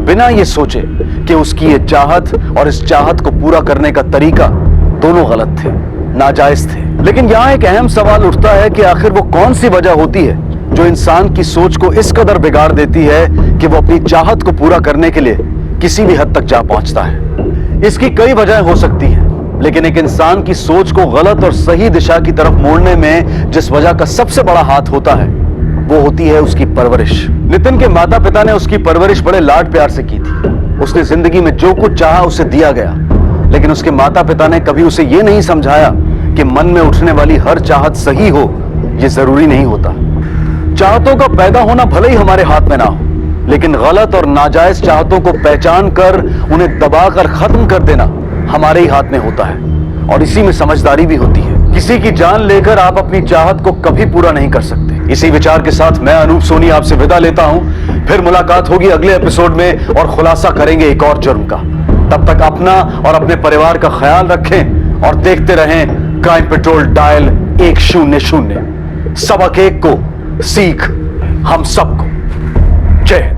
बिना ये सोचे कि उसकी ये चाहत और इस चाहत को पूरा करने का तरीका दोनों गलत थे, नाजायज थे। लेकिन यहां एक अहम सवाल उठता है कि आखिर वो कौन सी वजह होती है जो इंसान की सोच को इस कदर बिगाड़ देती है कि वो अपनी चाहत को पूरा करने के लिए किसी भी हद तक जा पहुंचता है। इसकी कई वजहें हो सकती हैं, लेकिन एक इंसान की सोच को गलत और सही दिशा की तरफ मोड़ने में जिस वजह का सबसे बड़ा हाथ होता है वो होती है उसकी परवरिश। नितिन के माता पिता ने उसकी परवरिश बड़े लाड प्यार से की थी। उसने जिंदगी में जो कुछ चाहा उसे दिया गया, लेकिन उसके माता पिता ने कभी उसे यह नहीं समझाया कि मन में उठने वाली हर चाहत सही हो यह जरूरी नहीं होता। चाहतों का पैदा होना भले ही हमारे हाथ में ना हो, लेकिन गलत और नाजायज चाहतों को पहचान कर उन्हें दबाकर खत्म कर देना हमारे ही हाथ में होता है, और इसी में समझदारी भी होती है। किसी की जान लेकर आप अपनी चाहत को कभी पूरा नहीं कर सकते। इसी विचार के साथ मैं अनूप सोनी आपसे विदा लेता हूं। फिर मुलाकात होगी अगले एपिसोड में और खुलासा करेंगे एक और जुर्म का। तब तक अपना और अपने परिवार का ख्याल रखें और देखते रहें क्राइम पेट्रोल डायल 100। सबक एक को सीख हम सबको। जय हिंद।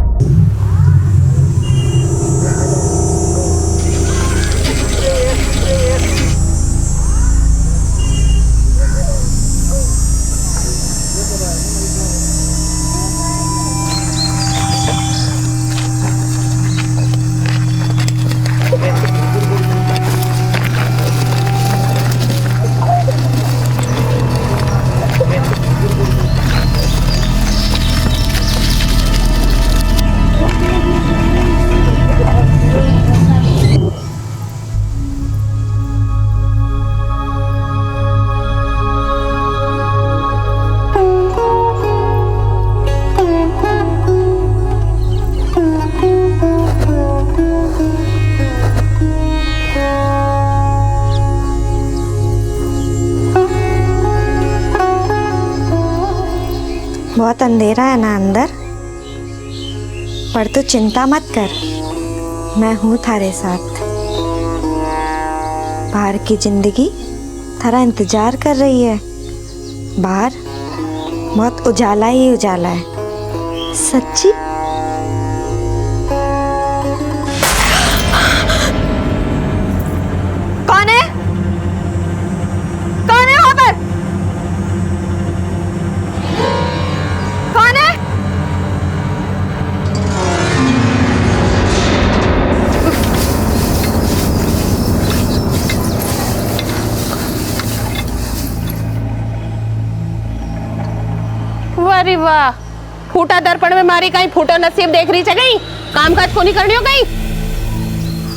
बहुत अंधेरा है ना अंदर, पर तू चिंता मत कर, मैं हूँ थारे साथ। बाहर की जिंदगी थारा इंतजार कर रही है। बाहर बहुत उजाला ही उजाला है। सच्ची? कौन है? कौन है वहां पर? कौन है? वाह रे वाह, फूटा दर्पण में मारी कहीं फूटो नसीब देख रही है कहीं, काम काज को नहीं करनी हो गई।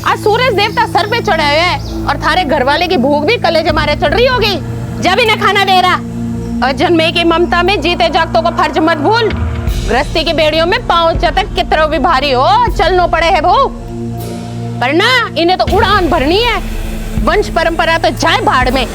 आज सूरज देवता सर पे चढ़े हुए हैं और थारे घर वाले की भूख भी कलेजे मारे चढ़ रही होगी, जब इन्हें खाना दे रहा। और जन्मे की ममता में जीते जागतों को फर्ज मत भूल। गृहस्थी की बेड़ियों में पांव तक कितना भी भारी हो चलनो पड़े है वो, पर ना इन्हें तो उड़ान भरनी है। वंश परंपरा तो जाए भाड़ में।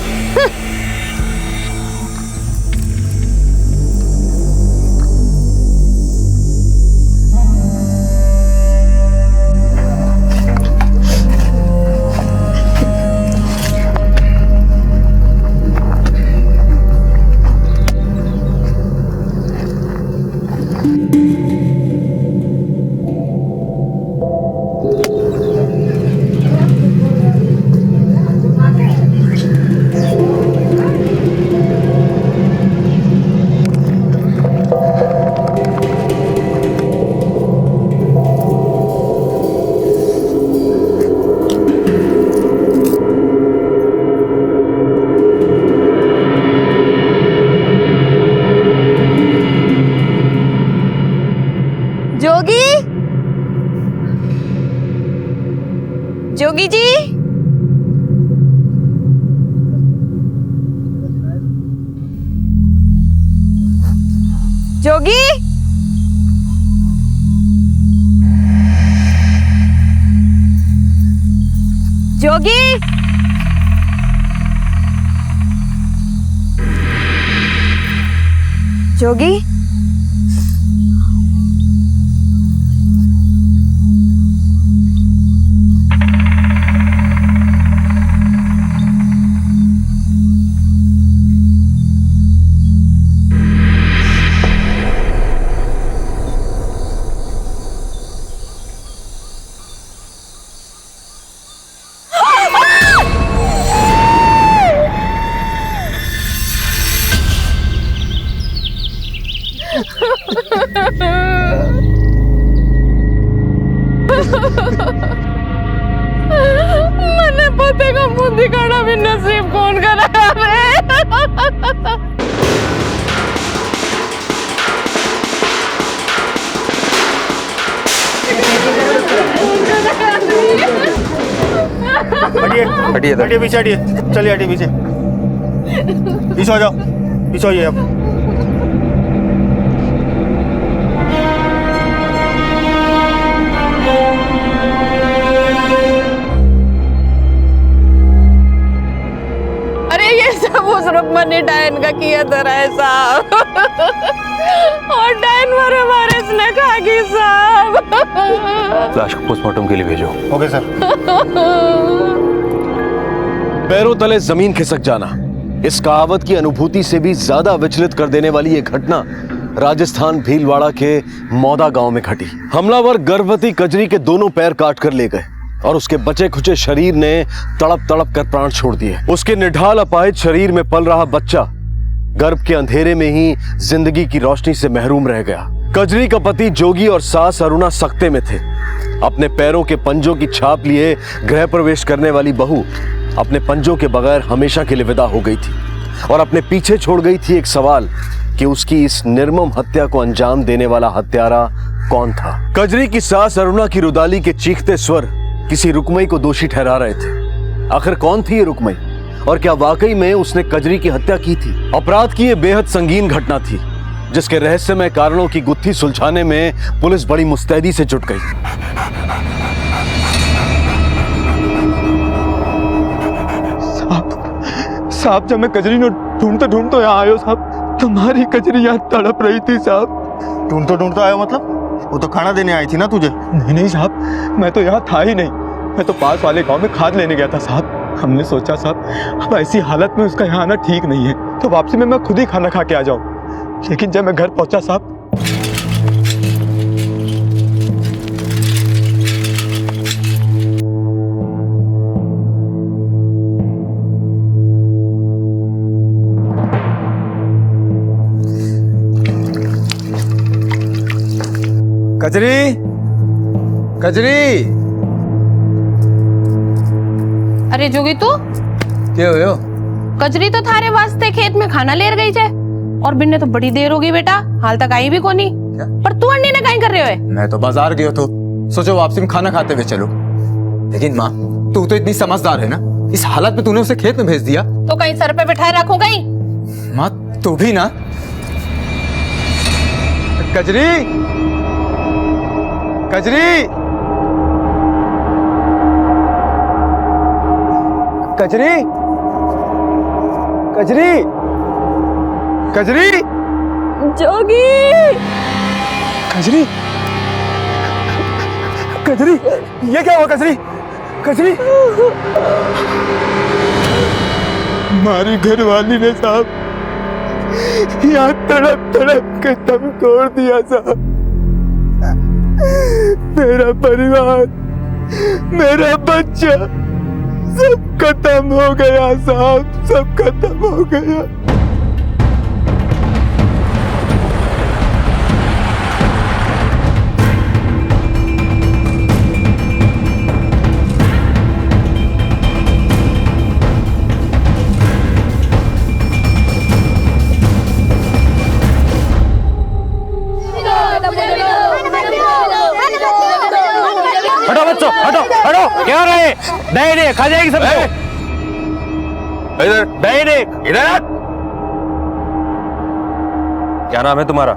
जोगी, जोगी जी, जोगी, जोगी, जोगी, मने पते का मुंह दिखाना भी नसीब कौन करा रे। हटिए हटिए इधर। हटिए, पीछे हटिए, चलिए हटिए पीछे, पीछे हो जाओ, पीछे होइए आप। उस रुक्मणी डायन का किया धरा है साहब, और डायन मरे मारे इसने खागी साहब। लाश को पोस्टमार्टम के लिए भेजो। Okay sir. पैरों तले जमीन खिसक जाना, इस कहावत की अनुभूति से भी ज्यादा विचलित कर देने वाली ये घटना राजस्थान भीलवाड़ा के मौदा गांव में घटी। हमलावर गर्भवती कजरी के दोनों पैर काट कर ले गए और उसके बचे खुचे शरीर ने तड़प तड़प कर प्राण छोड़ दिए। उसके निढाल अपाहिज शरीर में पल रहा बच्चा गर्भ के अंधेरे में ही जिंदगी की रोशनी से महरूम रह गया। कजरी का पति जोगी और सास अरुणा सख्ते में थे। अपने पैरों के पंजों की छाप लिए गृह प्रवेश करने वाली बहू अपने पंजों के बगैर हमेशा के लिए विदा हो गई थी और अपने पीछे छोड़ गई थी एक सवाल कि उसकी इस निर्मम हत्या को अंजाम देने वाला हत्यारा कौन था। कजरी की सास अरुणा की रुदाली के चीखते स्वर किसी रुकमई को दोषी ठहरा रहे थे। आखिर कौन थी ये रुकमई और क्या वाकई में उसने कजरी की हत्या की थी? अपराध की ये बेहद संगीन घटना थी जिसके रहस्यमय कारणों की गुत्थी सुलझाने में पुलिस बड़ी मुस्तैदी से जुट गई। साहब जब मैं कजरी ने ढूंढते ढूंढते यहाँ आयो साहब, तुम्हारी कजरी यहाँ तड़प रही थी साहब। ढूंढते आयो मतलब? वो तो खाना देने आई थी ना तुझे। नहीं साहब, मैं तो यहाँ था ही नहीं, मैं तो पास वाले गांव में खाद लेने गया था साहब। हमने सोचा साहब अब ऐसी हालत में उसका यहाँ आना ठीक नहीं है, तो वापसी में मैं खुद ही खाना खा के आ जाऊँ। लेकिन जब मैं घर पहुंचा साहब, कजरी, कजरी। अरे जोगी तू क्या हो? कजरी तो थारे वास्ते खेत में खाना लेर गई छे और बिन्ने तो बड़ी देर होगी बेटा, हाल तक आई भी कोनी। पर तू अन्नी ने कहीं कर रहे हो? मैं तो बाजार गयो तो सोचो वापसी में खाना खाते हुए चलो। लेकिन माँ, तू तो इतनी समझदार है ना, इस हालत में तूने उसे खेत में भेज दिया। तो कहीं सर पे बिठाए रखूं कहीं? माँ तू भी ना। कजरी, कजरी, कजरी, कजरी, कजरी, जोगी, कजरी, कजरी, ये क्या हुआ कजरी? कजरी, हमारी घरवाली ने साहब यहाँ तड़प तड़प के दम तोड़ दिया साहब। मेरा परिवार, मेरा बच्चा सब खत्म हो गया साहब, सब खत्म हो गया। हटो बच्चों, हटो हटो, क्या रहे? नहीं नहीं, खा जाएगी सब। इधर नहीं नहीं, इधर। क्या नाम है तुम्हारा?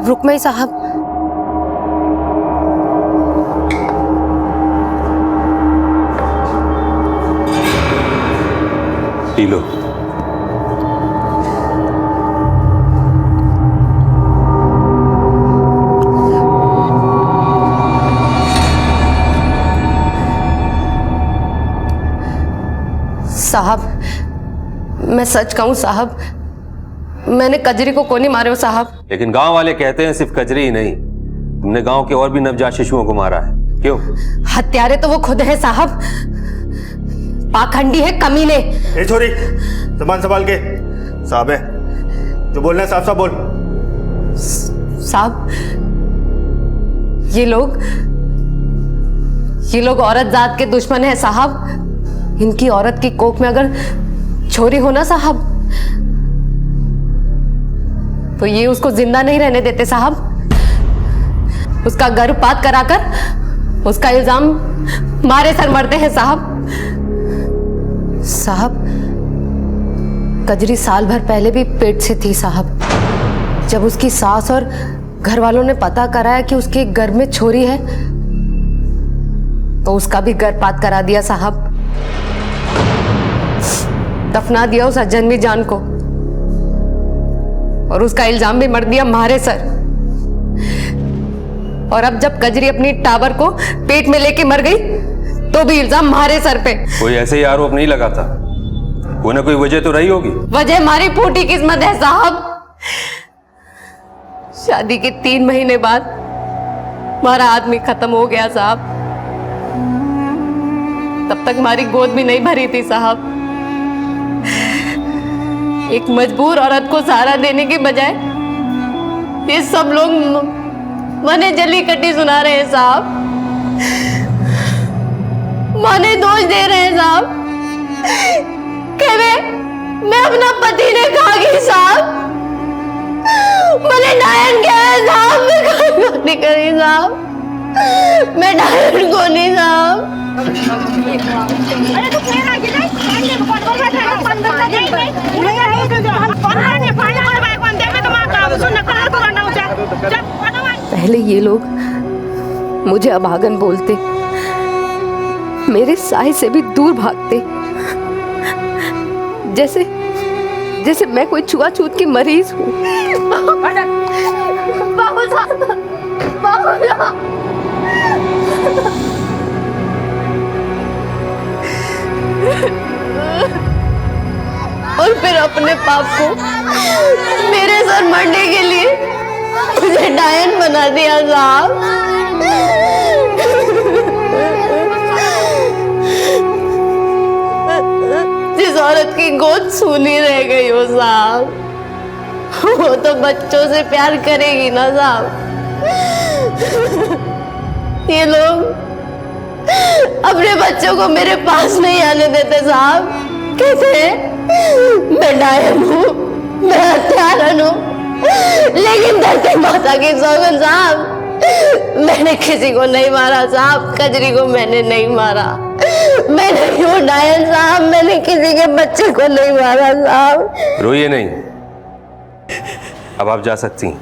रुकमई साहब। P low. साहब, मैं सच कहूं साहब, मैंने कजरी को कोनी मारे हो साहब। लेकिन गांव वाले कहते हैं सिर्फ कजरी ही नहीं, तुमने गांव के और भी नवजात शिशुओं को मारा है। क्यों? हत्यारे तो वो खुद है साहब, पाखंडी है, कमीने। ए छोरी, जबान संभाल के। साहब है, जो बोलना है साफ साफ बोल। साहब, ये लोग औरत जात के दुश्मन है साहब। इनकी औरत की कोख में अगर छोरी हो ना साहब, तो ये उसको जिंदा नहीं रहने देते साहब। उसका गर्भपात कराकर उसका इल्जाम मारे सर मरते हैं साहब। साहब, कजरी साल भर पहले भी पेट से थी साहब। जब उसकी सास और घर वालों ने पता कराया कि उसके गर्भ में छोरी है, तो उसका भी गर्भपात करा दिया साहब। दफना दिया उस अजन्मी जान को और उसका इल्जाम भी मर दिया मारे सर। और अब जब कजरी अपनी टाबर को पेट में लेके मर गई, तो भी इल्जाम मारे सर पे। कोई ऐसे ही आरोप नहीं लगाता, कोई ना कोई वजह तो रही होगी। वजह हमारी फूटी किस्मत है साहब। शादी के 3 महीने बाद हमारा आदमी खत्म हो गया साहब। तब तक हमारी गोद भी नहीं भरी थी साहब। एक मजबूर औरत को सहारा देने के बजाय ये सब लोग मने जली कट्टी सुना रहे हैं साहब। मने दोष दे रहे हैं साहब कि मैं अपना पति ने खा गई साहब। मैंने डायन किया है साहब, मैं काम नहीं करी साहब, मैं डायन को नहीं साहब। पहले ये लोग मुझे अभागन बोलते, मेरे साय से भी दूर भागते, जैसे मैं कोई छुआछूत की मरीज हूँ। बाबू साहब, बाबू साहब। और फिर अपने पाप को मेरे सर मरने के लिए मुझे डायन बना दिया साहब। जिस औरत की गोद सूनी रह गई हो साहब, वो तो बच्चों से प्यार करेगी ना साहब। ये लोग अपने बच्चों को मेरे पास नहीं आने देते साहब। कहते हैं मैं डायन हूँ, मैं हत्यारन हूँ, लेकिन धरती माता की सौगंध साहब, मैंने किसी को नहीं मारा साहब। कजरी को मैंने नहीं मारा। मैं नहीं हूँ डायन साहब, मैंने किसी के बच्चे को नहीं मारा साहब। रोइए नहीं, अब आप जा सकती हैं।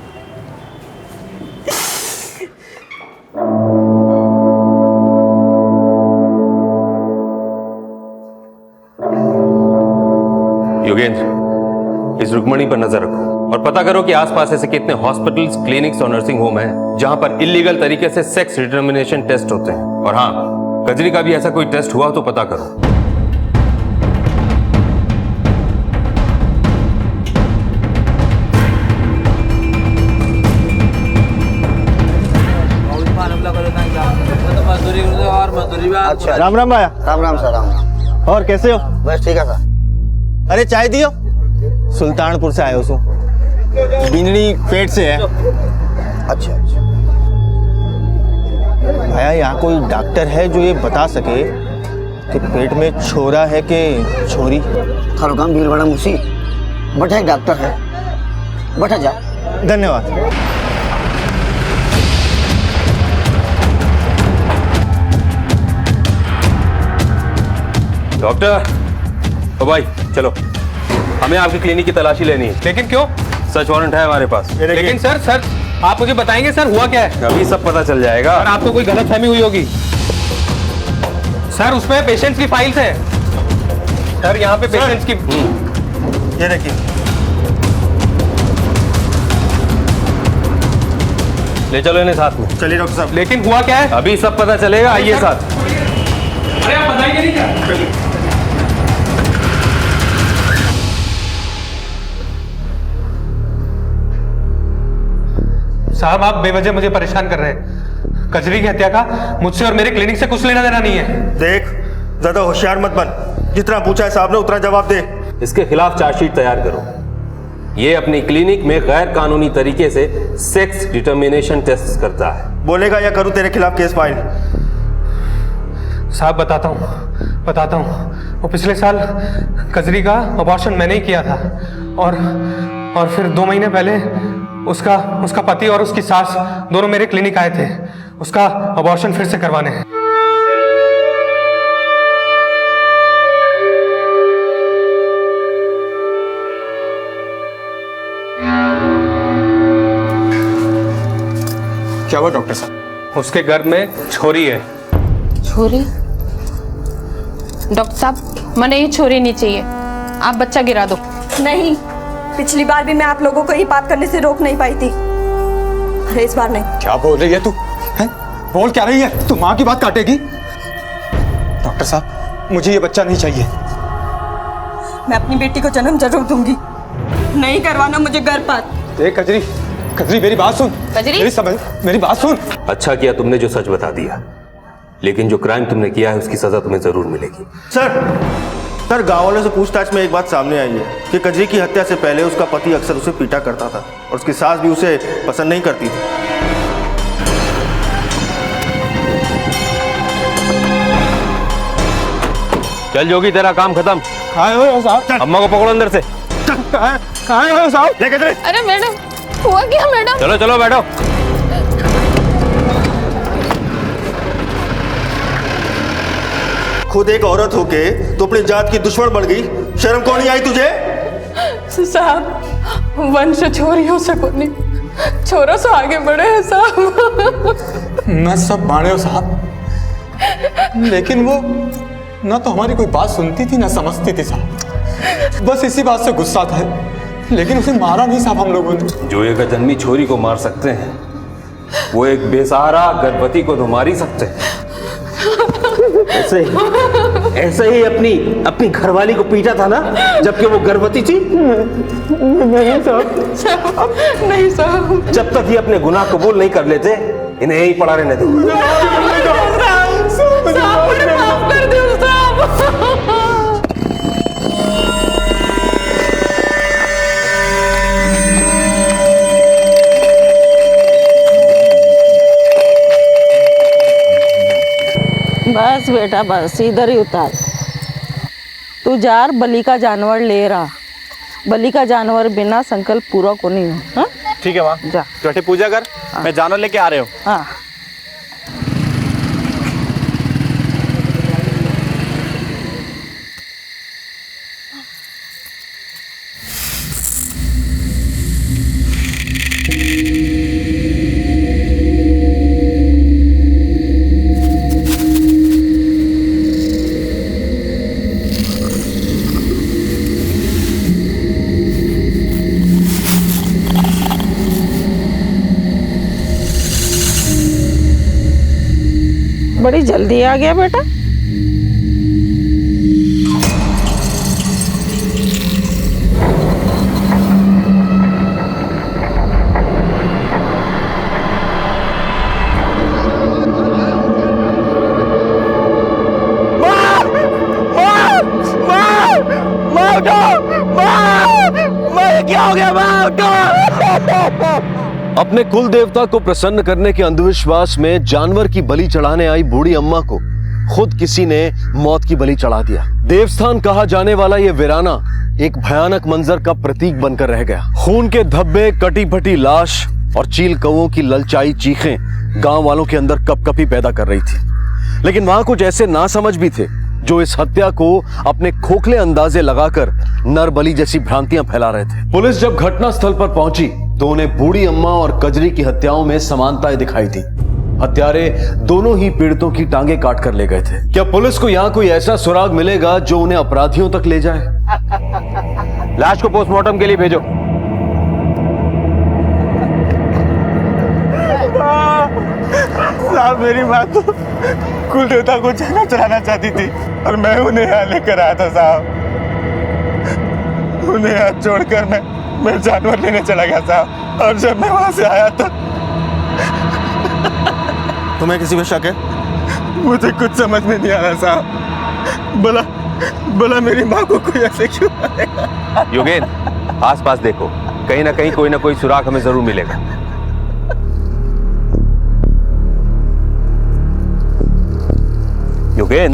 योगेंद्र, इस रुक्मणी पर नजर रखो और पता करो कि आसपास ऐसे कितने हॉस्पिटल्स, क्लिनिक्स और नर्सिंग होम हैं जहां पर इलीगल तरीके से सेक्स डिटर्मिनेशन टेस्ट होते हैं। और हाँ, कजरी का भी ऐसा कोई टेस्ट हुआ तो पता करो। अच्छा, राम राम भाया। राम राम सर, राम राम। और कैसे हो? बस ठीक है सर। अरे चाय दियो। सुल्तानपुर से आए हो सो, बिंदड़ी पेट से है। अच्छा अच्छा भैया, यहाँ कोई डॉक्टर है जो ये बता सके कि पेट में छोरा है कि छोरी? थारो काम भीड़ बड़ा मुसी, बट एक डॉक्टर है, बैठा जा। धन्यवाद। डॉक्टर, ओ भाई चलो, हमें आपकी क्लिनिक की तलाशी लेनी है। लेकिन क्यों? सर्च वारंट है हमारे पास। लेकिन सर आप मुझे बताएंगे सर हुआ क्या है? अभी सब पता चल जाएगा। और आपको कोई गलतफहमी हुई होगी सर, उसमें पेशेंट्स की फाइल्स है सर, यहाँ पे पेशेंट्स की। ये देखिए। ले चलो इन्हें साथ में। चलिए डॉक्टर साहब। लेकिन हुआ क्या है? अभी सब पता चलेगा, आइए साथ। अरे आप बताएंगे नहीं क्या? साहब, आप बेवजह मुझे परेशान कर रहे हैं। कजरी की हत्या का मुझसे और मेरे क्लिनिक से कुछ लेना देना नहीं है। देख, ज्यादा होशियार मत बन, जितना पूछा है साहब ने उतना जवाब दे। इसके खिलाफ चार्जशीट तैयार करो। ये अपनी क्लिनिक में गैर कानूनी तरीके से सेक्स डिटर्मिनेशन टेस्ट करता है। बोलेगा या करूं तेरे खिलाफ केस फाइल? साहब बताता हूँ, वो पिछले साल कजरी का अबॉर्शन मैंने ही किया था, और फिर 2 महीने पहले उसका पति और उसकी सास दोनों मेरे क्लिनिक आए थे उसका अबॉर्शन फिर से करवाने हैं। क्या हुआ डॉक्टर साहब? उसके गर्भ में छोरी है। छोरी? डॉक्टर साहब, मैंने ये छोरी नहीं चाहिए, आप बच्चा गिरा दो। नहीं, पिछली बार भी मैं आप लोगों को ये बात करने से रोक नहीं पाई थी, अरे इस बार नहीं। क्या बोल रही है तू? बोल क्या रही है? तू माँ की बात काटेगी? डॉक्टर साहब, मुझे ये बच्चा नहीं चाहिए। मैं अपनी बेटी को जन्म जरूर दूंगी, नहीं करवाना मुझे गर्भपात। देख कजरी, मेरी बात सुन। मेरी बात सुन। अच्छा किया तुमने जो सच बता दिया, लेकिन जो क्राइम तुमने किया है उसकी सजा तुम्हें जरूर मिलेगी। सर गाँव वालों से पूछताछ में एक बात सामने आई है कि कजरी की हत्या से पहले उसका पति अक्सर उसे पीटा करता था और उसकी सास भी उसे पसंद नहीं करती थी। चल जोगी, तेरा काम खत्म। अम्मा को पकड़ो अंदर से। अरे मैडम, हुआ क्या मैडम? चलो चलो बैठो। खुद एक औरत होके तो अपनी जात की दुश्मन बन गई, शर्म कौन नहीं आई तुझे? साहब, वंश छोरी हो सको नहीं, छोरों से आगे बढ़े हैं साहब। मैं सब माने हो साहब, लेकिन वो ना तो हमारी कोई बात सुनती थी ना समझती थी साहब। बस इसी बात से गुस्सा था, लेकिन उसे मारा नहीं साहब हम लोगों ने। जो एक अजन्मी छोरी को मार सकते हैं, वो एक बेसहारा गर्भवती को तो मार ही सकते हैं। ऐसे ही अपनी घरवाली को पीटा था ना, जबकि वो गर्भवती थी। नहीं साहब, नहीं साहब। जब तक ये अपने गुनाह कबूल नहीं कर लेते, इन्हें यही पड़ा रहने दो। माफ कर दो साहब। बस बेटा बस, इधर ही उतार। तू जार बलि का जानवर ले रहा। बलि का जानवर बिना संकल्प पूरा को नहीं हो। हाँ? ठीक है माँ, जा बैठे पूजा कर। मैं जानवर लेके आ रहे हूँ। हाँ। बड़ी जल्दी आ गया बेटा। क्या हो गया? अपने कुल देवता को प्रसन्न करने के अंधविश्वास में जानवर की बलि चढ़ाने आई बूढ़ी अम्मा को खुद किसी ने मौत की बलि चढ़ा दिया। देवस्थान कहा जाने वाला यह वीराना एक भयानक मंजर का प्रतीक बनकर रह गया। खून के धब्बे, कटी फटी लाश और चील कौओं की ललचाई चीखें गांव वालों के अंदर कपकपी पैदा कर रही थी। लेकिन वहां कुछ ऐसे नासमझ भी थे जो इस हत्या को अपने खोखले अंदाजे लगाकर नरबली जैसी भ्रांतियां फैला रहे थे। पुलिस जब घटना स्थल पर पहुंची तो उन्हें बूढ़ी अम्मा और कजरी की हत्याओं में समानताएं दिखाई दी। हत्यारे दोनों ही पीड़ितों की टांगे काट कर ले गए थे। क्या पुलिस को यहाँ कोई ऐसा सुराग मिलेगा जो उन्हें अपराधियों तक ले जाए? लाश को पोस्टमार्टम के लिए भेजो। साहब, मेरी माँ तो कुल देवता को चना चढ़ाना चाहती थी और मैं उन्हें यहाँ लेकर आया था साहब। उन्हें हाथ छोड़कर मैं जानवर लेने चला गया साहब, और जब मैं वहां से आया तो तुम्हें किसी पे शक है? मुझे कुछ समझ में नहीं आ रहा साहब। बोला मेरी माँ को कोई ऐसे क्यों मारेगा? योगेन, आसपास देखो, कहीं ना कोई सुराग हमें जरूर मिलेगा। योगेन,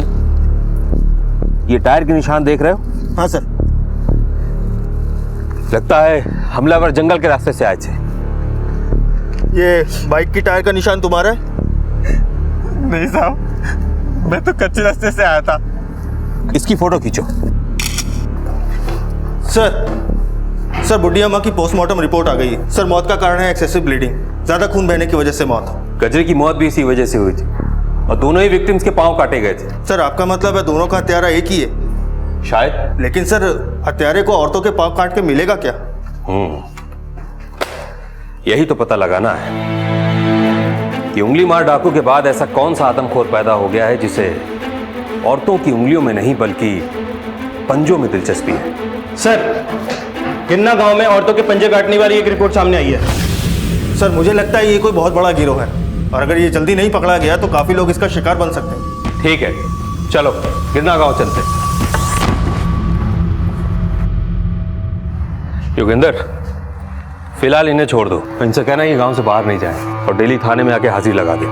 ये टायर के निशान देख रहे हो? हाँ सर। लगता है हमलावर जंगल के रास्ते से आए थे। ये बाइक की टायर का निशान तुम्हारा है? नहीं साहब, मैं तो कच्चे रास्ते से आया था। इसकी फोटो खींचो। सर बुढ़िया माँ की पोस्टमार्टम रिपोर्ट आ गई है। सर, मौत का कारण है एक्सेसिव ब्लीडिंग, ज्यादा खून बहने की वजह से मौत। गजरे की मौत भी इसी वजह से हुई थी और दोनों ही विक्टिम्स के पांव काटे गए थे। सर, आपका मतलब है दोनों का हत्यारा एक ही है? शायद। लेकिन सर, हत्यारे को औरतों के पांव काट के मिलेगा क्या? यही तो पता लगाना है कि उंगली मार डाकू के बाद ऐसा कौन सा आदमखोर पैदा हो गया है जिसे औरतों की उंगलियों में नहीं बल्कि पंजों में दिलचस्पी है। सर, किन्ना गांव में औरतों के पंजे काटने वाली एक रिपोर्ट सामने आई है। सर, मुझे लगता है ये कोई बहुत बड़ा गिरोह है और अगर ये जल्दी नहीं पकड़ा गया तो काफी लोग इसका शिकार बन सकते हैं। ठीक है, चलो गिरना गांव चलते। योगेंद्र, फिलहाल इन्हें छोड़ दो। इनसे कहना ये गांव से बाहर नहीं जाए और डेली थाने में आके हाजिरी लगा दे।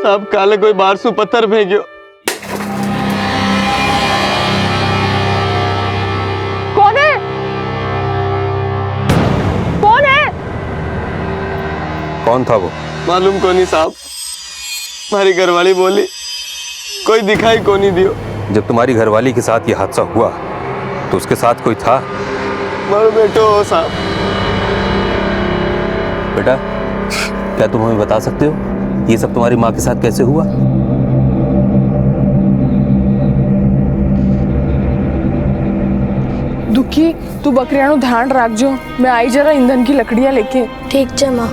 साहब, काले कोई बारसू पत्थर फेंक्यो। कौन है? कौन है? कौन था वो? मालूम को नहीं साहब, हमारी घरवाली बोली कोई दिखाई को नहीं दियो। जब तुम्हारी घरवाली के साथ ये हादसा हुआ तो उसके साथ कोई था? मर बेटो साहब, बेटा, क्या तुम हमें बता सकते हो ये सब तुम्हारी माँ के साथ कैसे हुआ? दुखी, तू बकरियां ध्यान रख जो, मैं आई जरा ईंधन की लकड़ियां लेके। ठीक है माँ।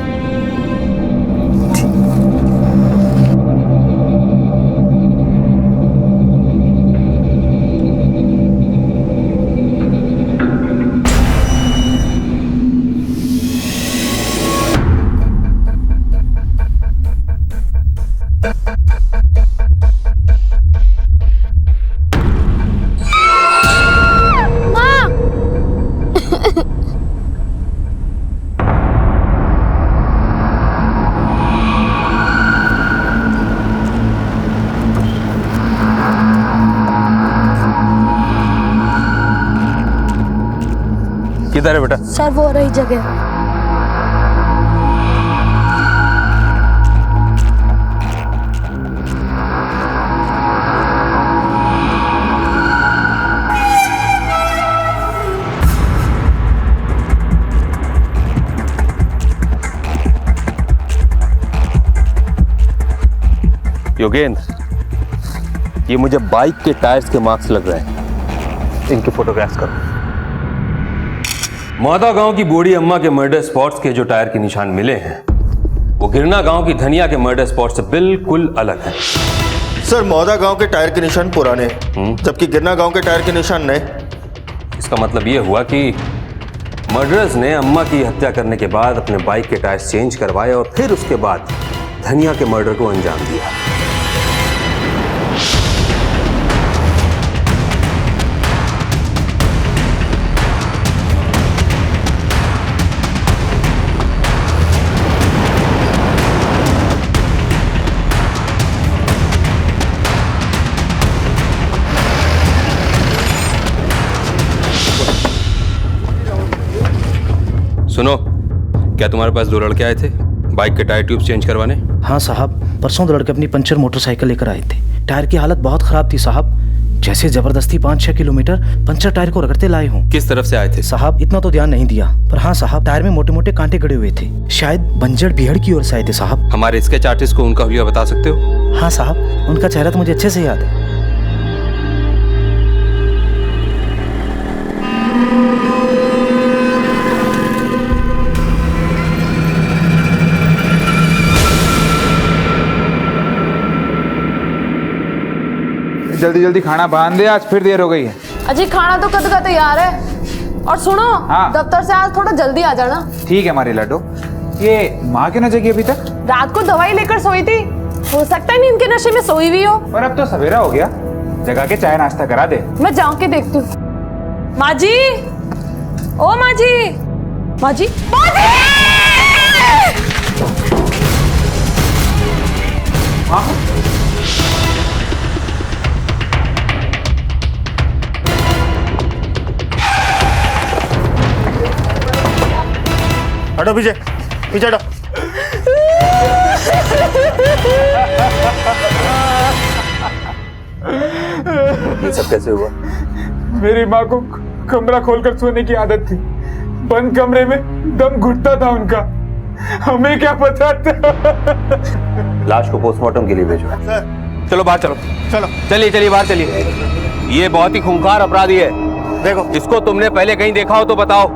किधर है बेटा? सर वो रही जगह। योगेंद्र, ये मुझे बाइक के टायर्स के मार्क्स लग रहे हैं, इनके फोटोग्राफ्स करो। मौदा गांव की बूढ़ी अम्मा के मर्डर स्पॉट्स के जो टायर के निशान मिले हैं वो गिरना गांव की धनिया के मर्डर स्पॉट से बिल्कुल अलग है। सर, मौदा गांव के टायर के निशान पुराने जबकि गिरना गांव के टायर के निशान नए। इसका मतलब ये हुआ कि मर्डरर्स ने अम्मा की हत्या करने के बाद अपने बाइक के टायर्स चेंज करवाए और फिर उसके बाद धनिया के मर्डर को अंजाम दिया। सुनो, क्या तुम्हारे पास दो लड़के आए थे बाइक के टायर ट्यूब चेंज करवाने? हाँ साहब, परसों दो लड़के अपनी पंचर मोटरसाइकिल लेकर आए थे। टायर की हालत बहुत खराब थी साहब, जैसे जबरदस्ती 5-6 किलोमीटर पंचर टायर को रगड़ते लाए हूँ। किस तरफ से आए थे? साहब इतना तो ध्यान नहीं दिया, पर हाँ साहब, टायर में मोटे मोटे कांटे गड़े हुए थे, शायद बंजर बिहड़ की ओर से आए थे साहब। हमारे स्केच आर्टिस्ट को उनका हुलिया बता सकते हो? हाँ साहब, उनका चेहरा तो मुझे अच्छे से याद है। जल्दी जल्दी खाना बांध दे, आज फिर देर हो गई है। अजी खाना तो कद का तैयार है। और सुनो, हाँ। दफ्तर से आज थोड़ा जल्दी आ जाना। ठीक है हमारी लड्डू। ये माँ क्यों ना जगी अभी तक? रात को दवाई लेकर सोई थी, हो सकता है नींद के नशे में सोई हुई हो। और अब तो सवेरा हो गया, जगा के चाय नाश्ता करा दे। मैं जाऊं के देखती हूँ। माँ जी, ओ माँ जी, माँ जी, माँ जी! हटो पीछे, पीछे हटो। ये सब कैसे हुआ? मेरी माँ को कमरा खोलकर सोने की आदत थी, बंद कमरे में दम घुटता था उनका, हमें क्या पता था। लाश को पोस्टमार्टम के लिए भेजो। चलो बाहर चलो। चलो चलिए चलिए बाहर चलिए। ये बहुत ही खूंखार अपराधी है, देखो इसको तुमने पहले कहीं देखा हो तो बताओ।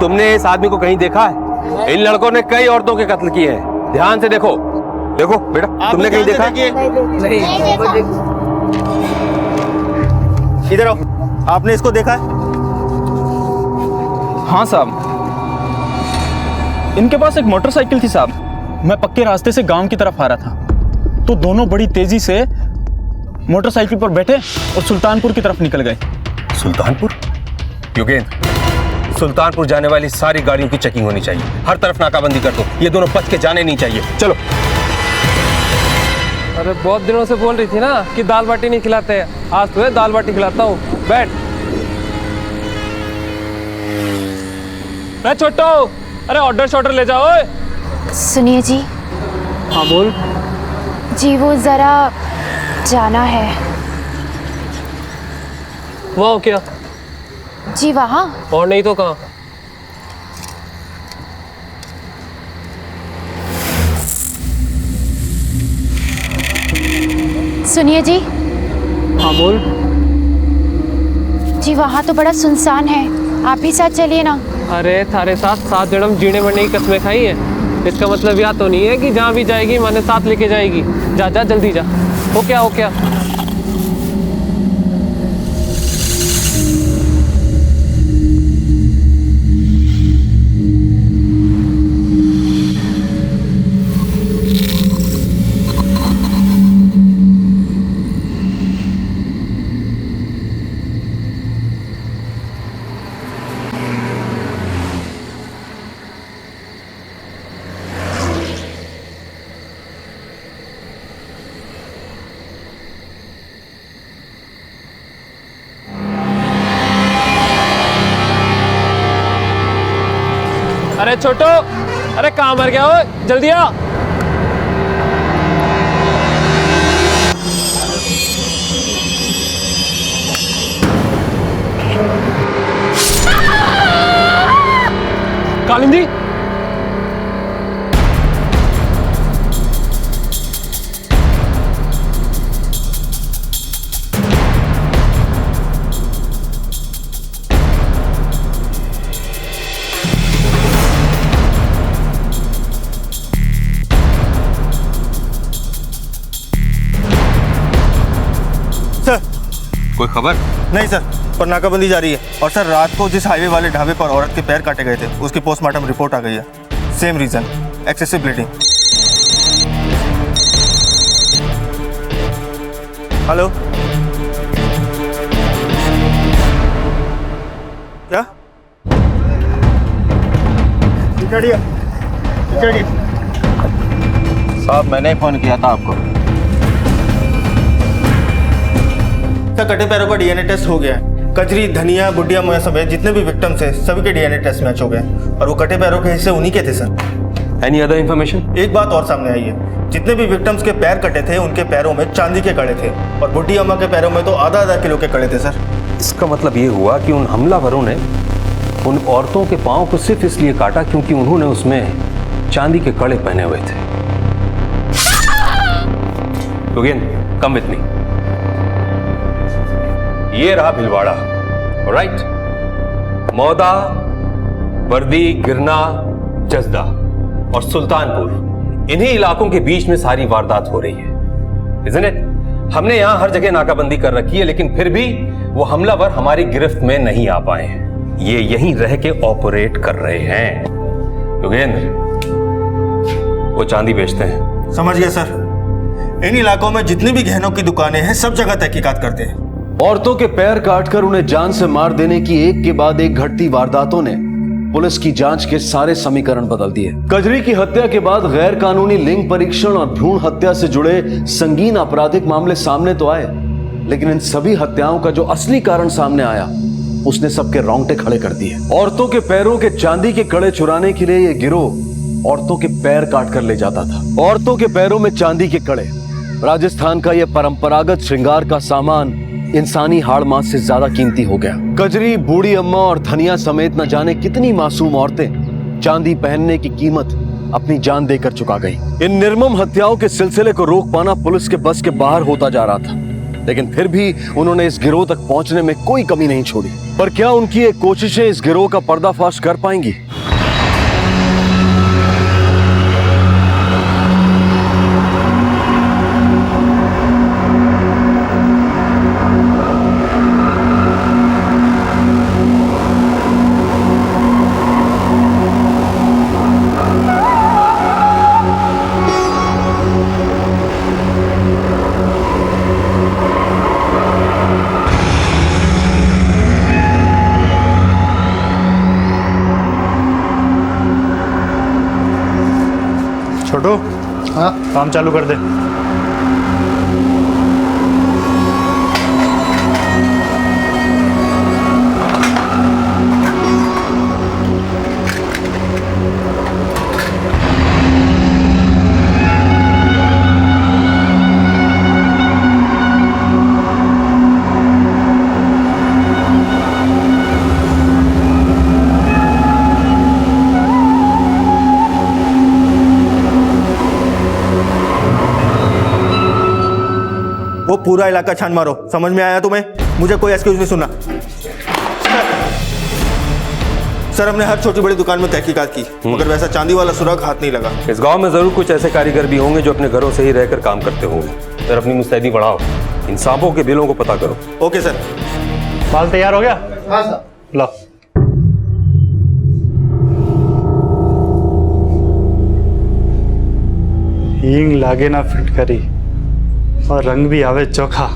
तुमने इस आदमी को कहीं देखा है? इन लड़कों ने कई औरतों के कत्ल किए हैं, ध्यान से देखो। देखो बेटा, तुमने कहीं देखा? नहीं। इधर आओ, आपने इसको देखा है? हाँ साहब, इनके पास एक मोटरसाइकिल थी साहब। मैं पक्के रास्ते से गांव की तरफ आ रहा था तो दोनों बड़ी तेजी से मोटरसाइकिल पर बैठे और सुल्तानपुर की तरफ निकल गए। सुल्तानपुर? योगेंद्र, सुल्तानपुर जाने वाली सारी गाड़ियों की चेकिंग होनी चाहिए, हर तरफ नाकाबंदी कर दो, ये दोनों बच के जाने नहीं चाहिए। चलो। अरे बहुत दिनों से बोल रही थी ना कि दाल बाटी नहीं खिलाते, आज तुम्हें दाल बाटी खिलाता हूँ, बैठ। छोटो, अरे ऑर्डर शॉर्डर ले जाओ। सुनिए जी। हाँ बोल। जी वो जरा जाना है। वहाँ क्या? जी वहाँ। और नहीं तो कहाँ? सुनिए जी। हाँ बोल। जी वहाँ तो बड़ा सुनसान है, आप भी साथ चलिए ना। अरे थारे साथ 7 जन्म जीने मरने की कसमें खाई है, इसका मतलब यह तो नहीं है कि जहाँ भी जाएगी मैंने साथ लेके जाएगी। जा जा जल्दी जा। हो क्या अरे छोटो, अरे कहाँ मर गया हो, जल्दी आ। कालिंदी, कोई खबर? नहीं सर, पर नाकाबंदी जारी है। और सर रात को जिस हाईवे वाले ढाबे पर औरत के पैर काटे गए थे उसकी पोस्टमार्टम रिपोर्ट आ गई है। Same reason, excessive bleeding. Hello, क्या? साहब मैंने ही फोन किया था आपको। सर कटे पैरों का डीएनए टेस्ट हो गया है। कजरी, धनिया, बुढ़िया मोया समेत जितने भी विक्टिम्स हैं सभी के डीएनए टेस्ट मैच हो गए और वो कटे पैरों के हिस्से उन्हीं के थे सर। Any other information? एक बात और सामने आई है, जितने भी विक्टिम्स के पैर कटे थे उनके पैरों में चांदी के कड़े थे और बुढ़ी अम्मा के पैरों में तो आधा किलो के कड़े थे सर। इसका मतलब ये हुआ कि उन हमलावरों ने उन औरतों के पांव को सिर्फ इसलिए काटा क्योंकि उन्होंने उसमें चांदी के कड़े पहने हुए थे। Come with me. ये रहा भिलवाड़ा, राइट? मौदा, वर्दी, गिरना, जसदा और सुल्तानपुर, इन्हीं इलाकों के बीच में सारी वारदात हो रही है, isn't it? हमने यहां हर जगह नाकाबंदी कर रखी है, लेकिन फिर भी वो हमलावर हमारी गिरफ्त में नहीं आ पाए हैं। ये यहीं रह के ऑपरेट कर रहे हैं। योगेंद्र, वो चांदी बेचते हैं। समझ गया सर। इन इलाकों में जितनी भी गहनों की दुकानें हैं सब जगह तहकीकात करते हैं। औरतों के पैर काटकर उन्हें जान से मार देने की एक के बाद एक घटती वारदातों ने पुलिस की जांच के सारे समीकरण बदल दिए। कजरी की हत्या के बाद गैर कानूनी लिंग परीक्षण और भ्रूण हत्या से जुड़े संगीन आपराधिक मामले सामने तो आए, लेकिन इन सभी हत्याओं का जो असली कारण सामने आया उसने सबके रोंगटे खड़े कर दिए। औरतों के पैरों के चांदी के कड़े चुराने के लिए यह गिरोह औरतों के पैर काट कर ले जाता था। औरतों के पैरों में चांदी के कड़े, राजस्थान का यह परंपरागत श्रृंगार का सामान इंसानी हाड़ मांस से ज्यादा कीमती हो गया। कजरी, बूढ़ी अम्मा और धनिया समेत न जाने कितनी मासूम औरतें चांदी पहनने की कीमत अपनी जान देकर चुका गई। इन निर्मम हत्याओं के सिलसिले को रोक पाना पुलिस के बस के बाहर होता जा रहा था, लेकिन फिर भी उन्होंने इस गिरोह तक पहुंचने में कोई कमी नहीं छोड़ी। पर क्या उनकी ये कोशिशें इस गिरोह का पर्दाफाश कर पाएंगी? छोटू, हाँ काम चालू कर दे। वो पूरा इलाका छान मारो। समझ में आया तुम्हें? मुझे कोई एक्सक्यूज नहीं सुनना। सर हमने हर छोटी बड़ी दुकान में तहकीकात की, मगर वैसा चांदी वाला सुराग हाथ नहीं लगा। इस गांव में जरूर कुछ ऐसे कारीगर भी होंगे जो अपने घरों से ही रहकर काम करते होंगे। सर अपनी मुस्तैदी बढ़ाओ, इन सांपों के बिलों को पता करो। Okay sir. माल तैयार हो गया? हाँ सर। लो। हींग लागे ना फिटकरी और रंग भी आवे चोखा।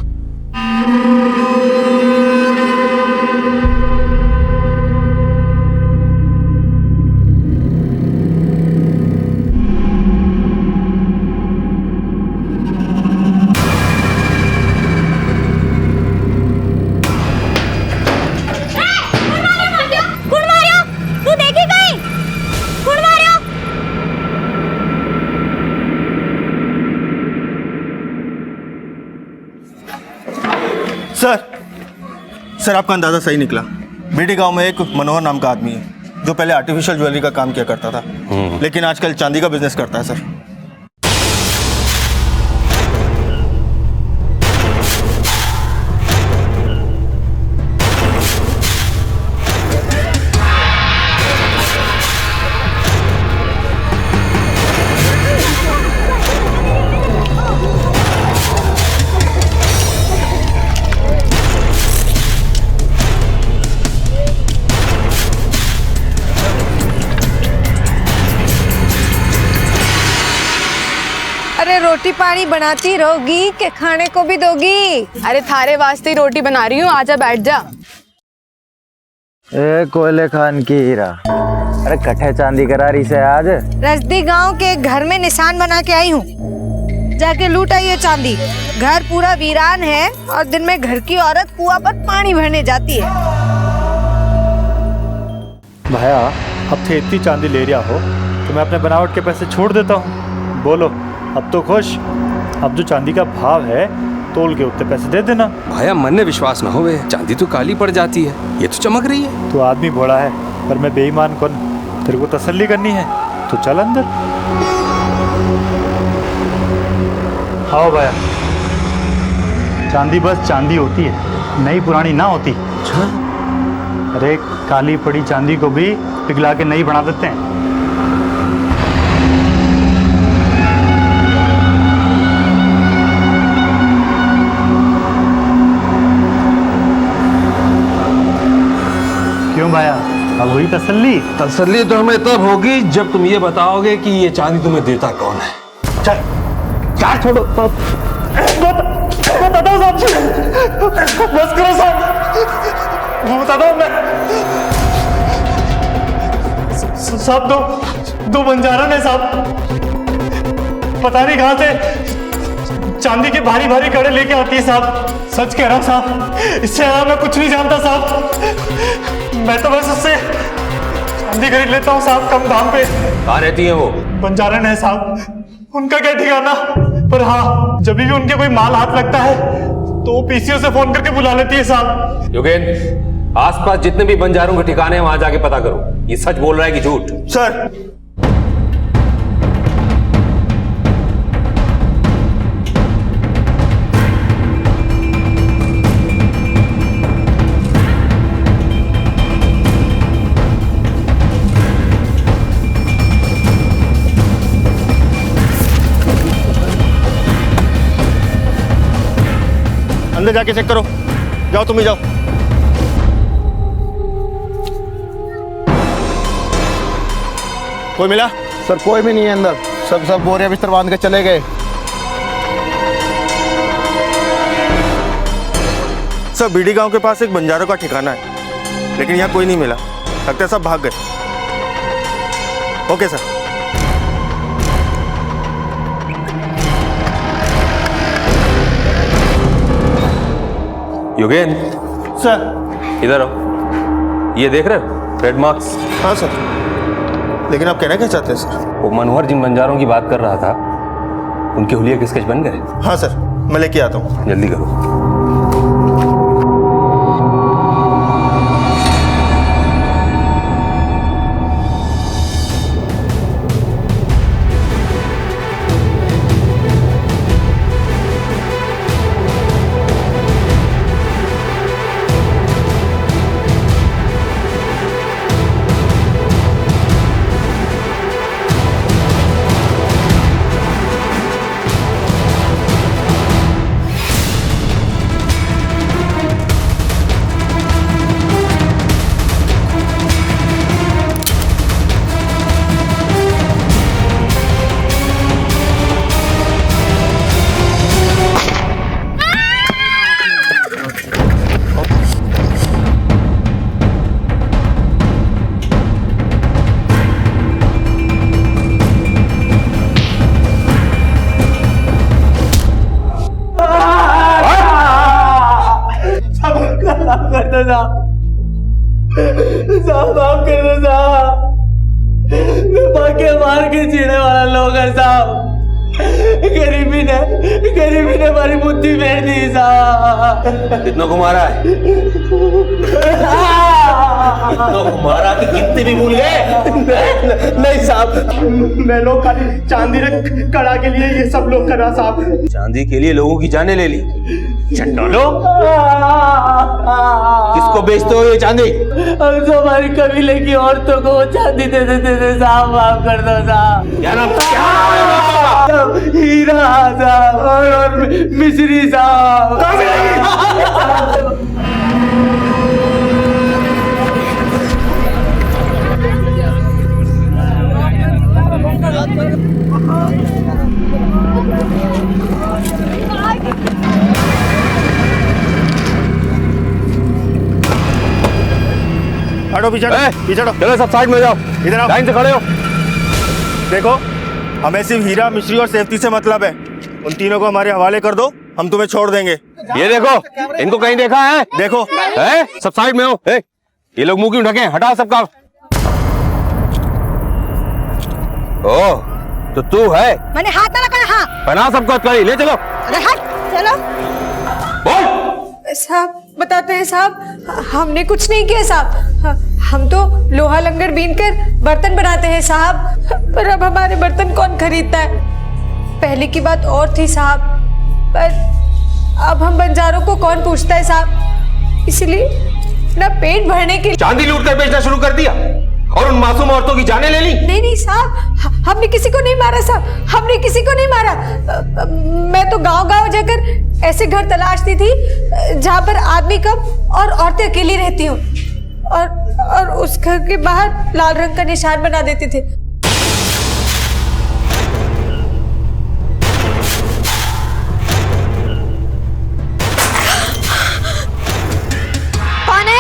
सर आपका अंदाजा सही निकला। बीडी गांव में एक मनोहर नाम का आदमी है जो पहले आर्टिफिशियल ज्वेलरी का काम किया करता था, लेकिन आजकल चांदी का बिजनेस करता है सर। रोटी पानी बनाती रहोगी कि खाने को भी दोगी? अरे थारे वास्ते ही रोटी बना रही हूँ, आजा बैठ जा। ए कोयले खान की हीरा, अरे कट्ठे चांदी करा रही से आज? रजदी गांव के घर में निशान बना के आई हूँ, जाके लूट आई है चांदी। घर पूरा वीरान है और दिन में घर की औरत कुआं पर पानी भरने जाती है। भैया अब थे इतनी चांदी ले रहा हो तो मैं अपने बनावट के पैसे छोड़ देता हूँ। बोलो अब तो खुश? अब जो चांदी का भाव है तोल के उतने पैसे दे देना। भाया मन में विश्वास ना होवे, चांदी तो काली पड़ जाती है, ये तो चमक रही है। तो आदमी भोला है पर मैं बेईमान कौन? तेरे को तसल्ली करनी है तो चल अंदर। आओ भैया, चांदी बस चांदी होती है, नई पुरानी ना होती। अरे काली पड़ी चांदी को भी पिघला के नई बना देते हैं। क्यों भाया, अब हुई तसल्ली? तसल्ली तो हमें तब होगी जब तुम ये बताओगे कि ये चांदी तुम्हें देता कौन है। चल चार छोड़ो, बता दो साहब, बस करो साहब, बता दो। मैं साहब दो बंजारन है साहब, पता नहीं कहाँ से चांदी के भारी भारी कड़े लेके आती है साहब। सच कह रहा हूँ साहब, इससे अलावा मैं कुछ नहीं जानता साहब। मैं तो बस उससे चांदी खरीद लेता हूँ साहब कम दाम पे। कहाँ रहती है वो? बंजारन है साहब, उनका क्या ठिकाना, पर हाँ जब भी उनके कोई माल हाथ लगता है तो वो पीसीओ से फोन करके बुला लेती है साहब। योगेंद्र, आसपास जितने भी बंजारों के ठिकाने हैं वहां जाके पता करो, ये सच बोल रहा है कि झूठ? सर अंदर जाके चेक करो, जाओ तुम ही जाओ। कोई मिला? सर कोई भी नहीं है अंदर, सब बोरे बिस्तर बांध के चले गए। सर बीडी गांव के पास एक बंजारों का ठिकाना है, लेकिन यहाँ कोई नहीं मिला, लगता है सब भाग गए। Okay sir. योगेंद्र सर, इधर आओ, ये देख रहे हो रेड मार्क्स? हाँ सर, लेकिन आप कहना क्या चाहते हैं सर? वो मनोहर जिन बंजारों की बात कर रहा था, उनके हुलिया के स्केच बन गए? हाँ सर, मैं लेके आता हूँ। जल्दी करो। दो साहब, माफ कर दो साहब। मैं भाग्य मार के जीने वाला लोग है साहब। गरीबी ने हमारी बुद्धि फेर दी साहब। कितनों को मारा है? कितनों को मारा कि गिनती भी भूल गए? नहीं साहब, मैं लोग खाली चांदी कड़ा के लिए ये सब लोग करा साहब। चांदी के लिए लोगों की जानें ले ली? चंडालो, किसको बेचते हो ये चांदी? हम तो हमारी कबीले की औरतों को चांदी दे देते थे साहब, माफ कर दो साहब। क्या नाम? क्या? हीरा साहब और मिश्री साहब। हटो पीछे, पीछे हटो। चलो सब साइड में जाओ, इधर आओ, लाइन से खड़े हो। देखो, हमें सिर्फ हीरा, मिश्री और सेफ्टी से मतलब है। उन तीनों को हमारे हवाले कर दो, हम तुम्हें छोड़ देंगे। ये देखो, इनको कहीं देखा है? देखो है? सब साइड में हो। ये लोग मुंह क्यों ढके? हटा सबका। ओह, तो तू है? मैंने हाथ ना लगाया। हाँ, पहना सबको हथकड़ी, ले चलो। अरे हट, चलो। साहब बताते हैं साहब, हमने कुछ नहीं किया साहब। हम तो लोहा लंगर बीन कर बर्तन बनाते हैं साहब, पर अब हमारे बर्तन कौन खरीदता है? पहले की बात और थी साहब, पर अब हम बंजारों को कौन पूछता है साहब। इसलिए ना पेट भरने के लिए चांदी लूट कर बेचना शुरू कर दिया और उन मासूम औरतों की जानें ले ली? नहीं साहब, हमने किसी को नहीं मारा साहब, हमने किसी को नहीं मारा। मैं तो गांव-गांव जाकर ऐसे घर तलाशती थी जहां पर आदमी कम और औरतें अकेली रहती हों, और उस घर के बाहर लाल रंग का निशान बना देते थे। कौन है?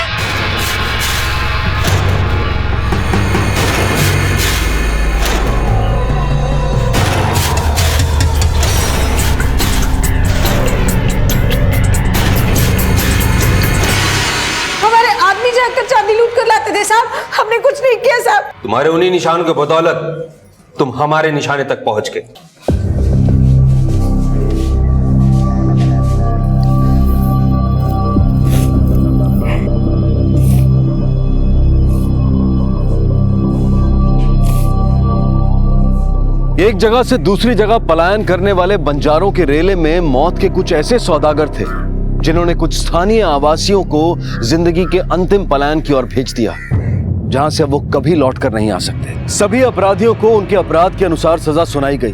जाकर चांदी लूट कर लाते थे साहब, हमने कुछ नहीं किया साहब। तुम्हारे उन्हीं निशानों के बदौलत तुम हमारे निशाने तक पहुंच गए। एक जगह से दूसरी जगह पलायन करने वाले बंजारों के रेले में मौत के कुछ ऐसे सौदागर थे जिन्होंने कुछ स्थानीय आवासियों को जिंदगी के अंतिम पलायन की ओर भेज दिया, जहां से वो कभी लौटकर नहीं आ सकते। सभी अपराधियों को उनके अपराध के अनुसार सजा सुनाई गई,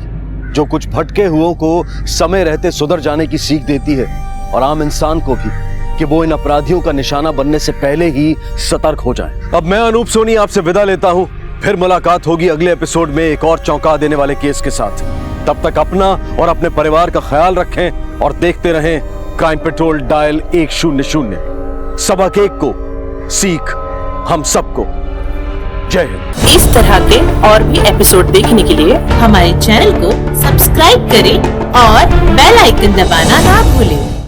जो कुछ भटके हुओं को समय रहते सुधर जाने की सीख देती है, और आम इंसान को भी कि वो इन अपराधियों का निशाना बनने से पहले ही सतर्क हो जाए। अब मैं अनूप सोनी आपसे विदा लेता हूं, फिर मुलाकात होगी अगले एपिसोड में एक और चौंका देने वाले केस के साथ। तब तक अपना और अपने परिवार का ख्याल रखें और देखते रहें क्राइम पेट्रोल डायल 100। सबक एक को, सीख हम सबको। जय हिंद। इस तरह के और भी एपिसोड देखने के लिए हमारे चैनल को सब्सक्राइब करें और बेल आइकन दबाना ना भूलें।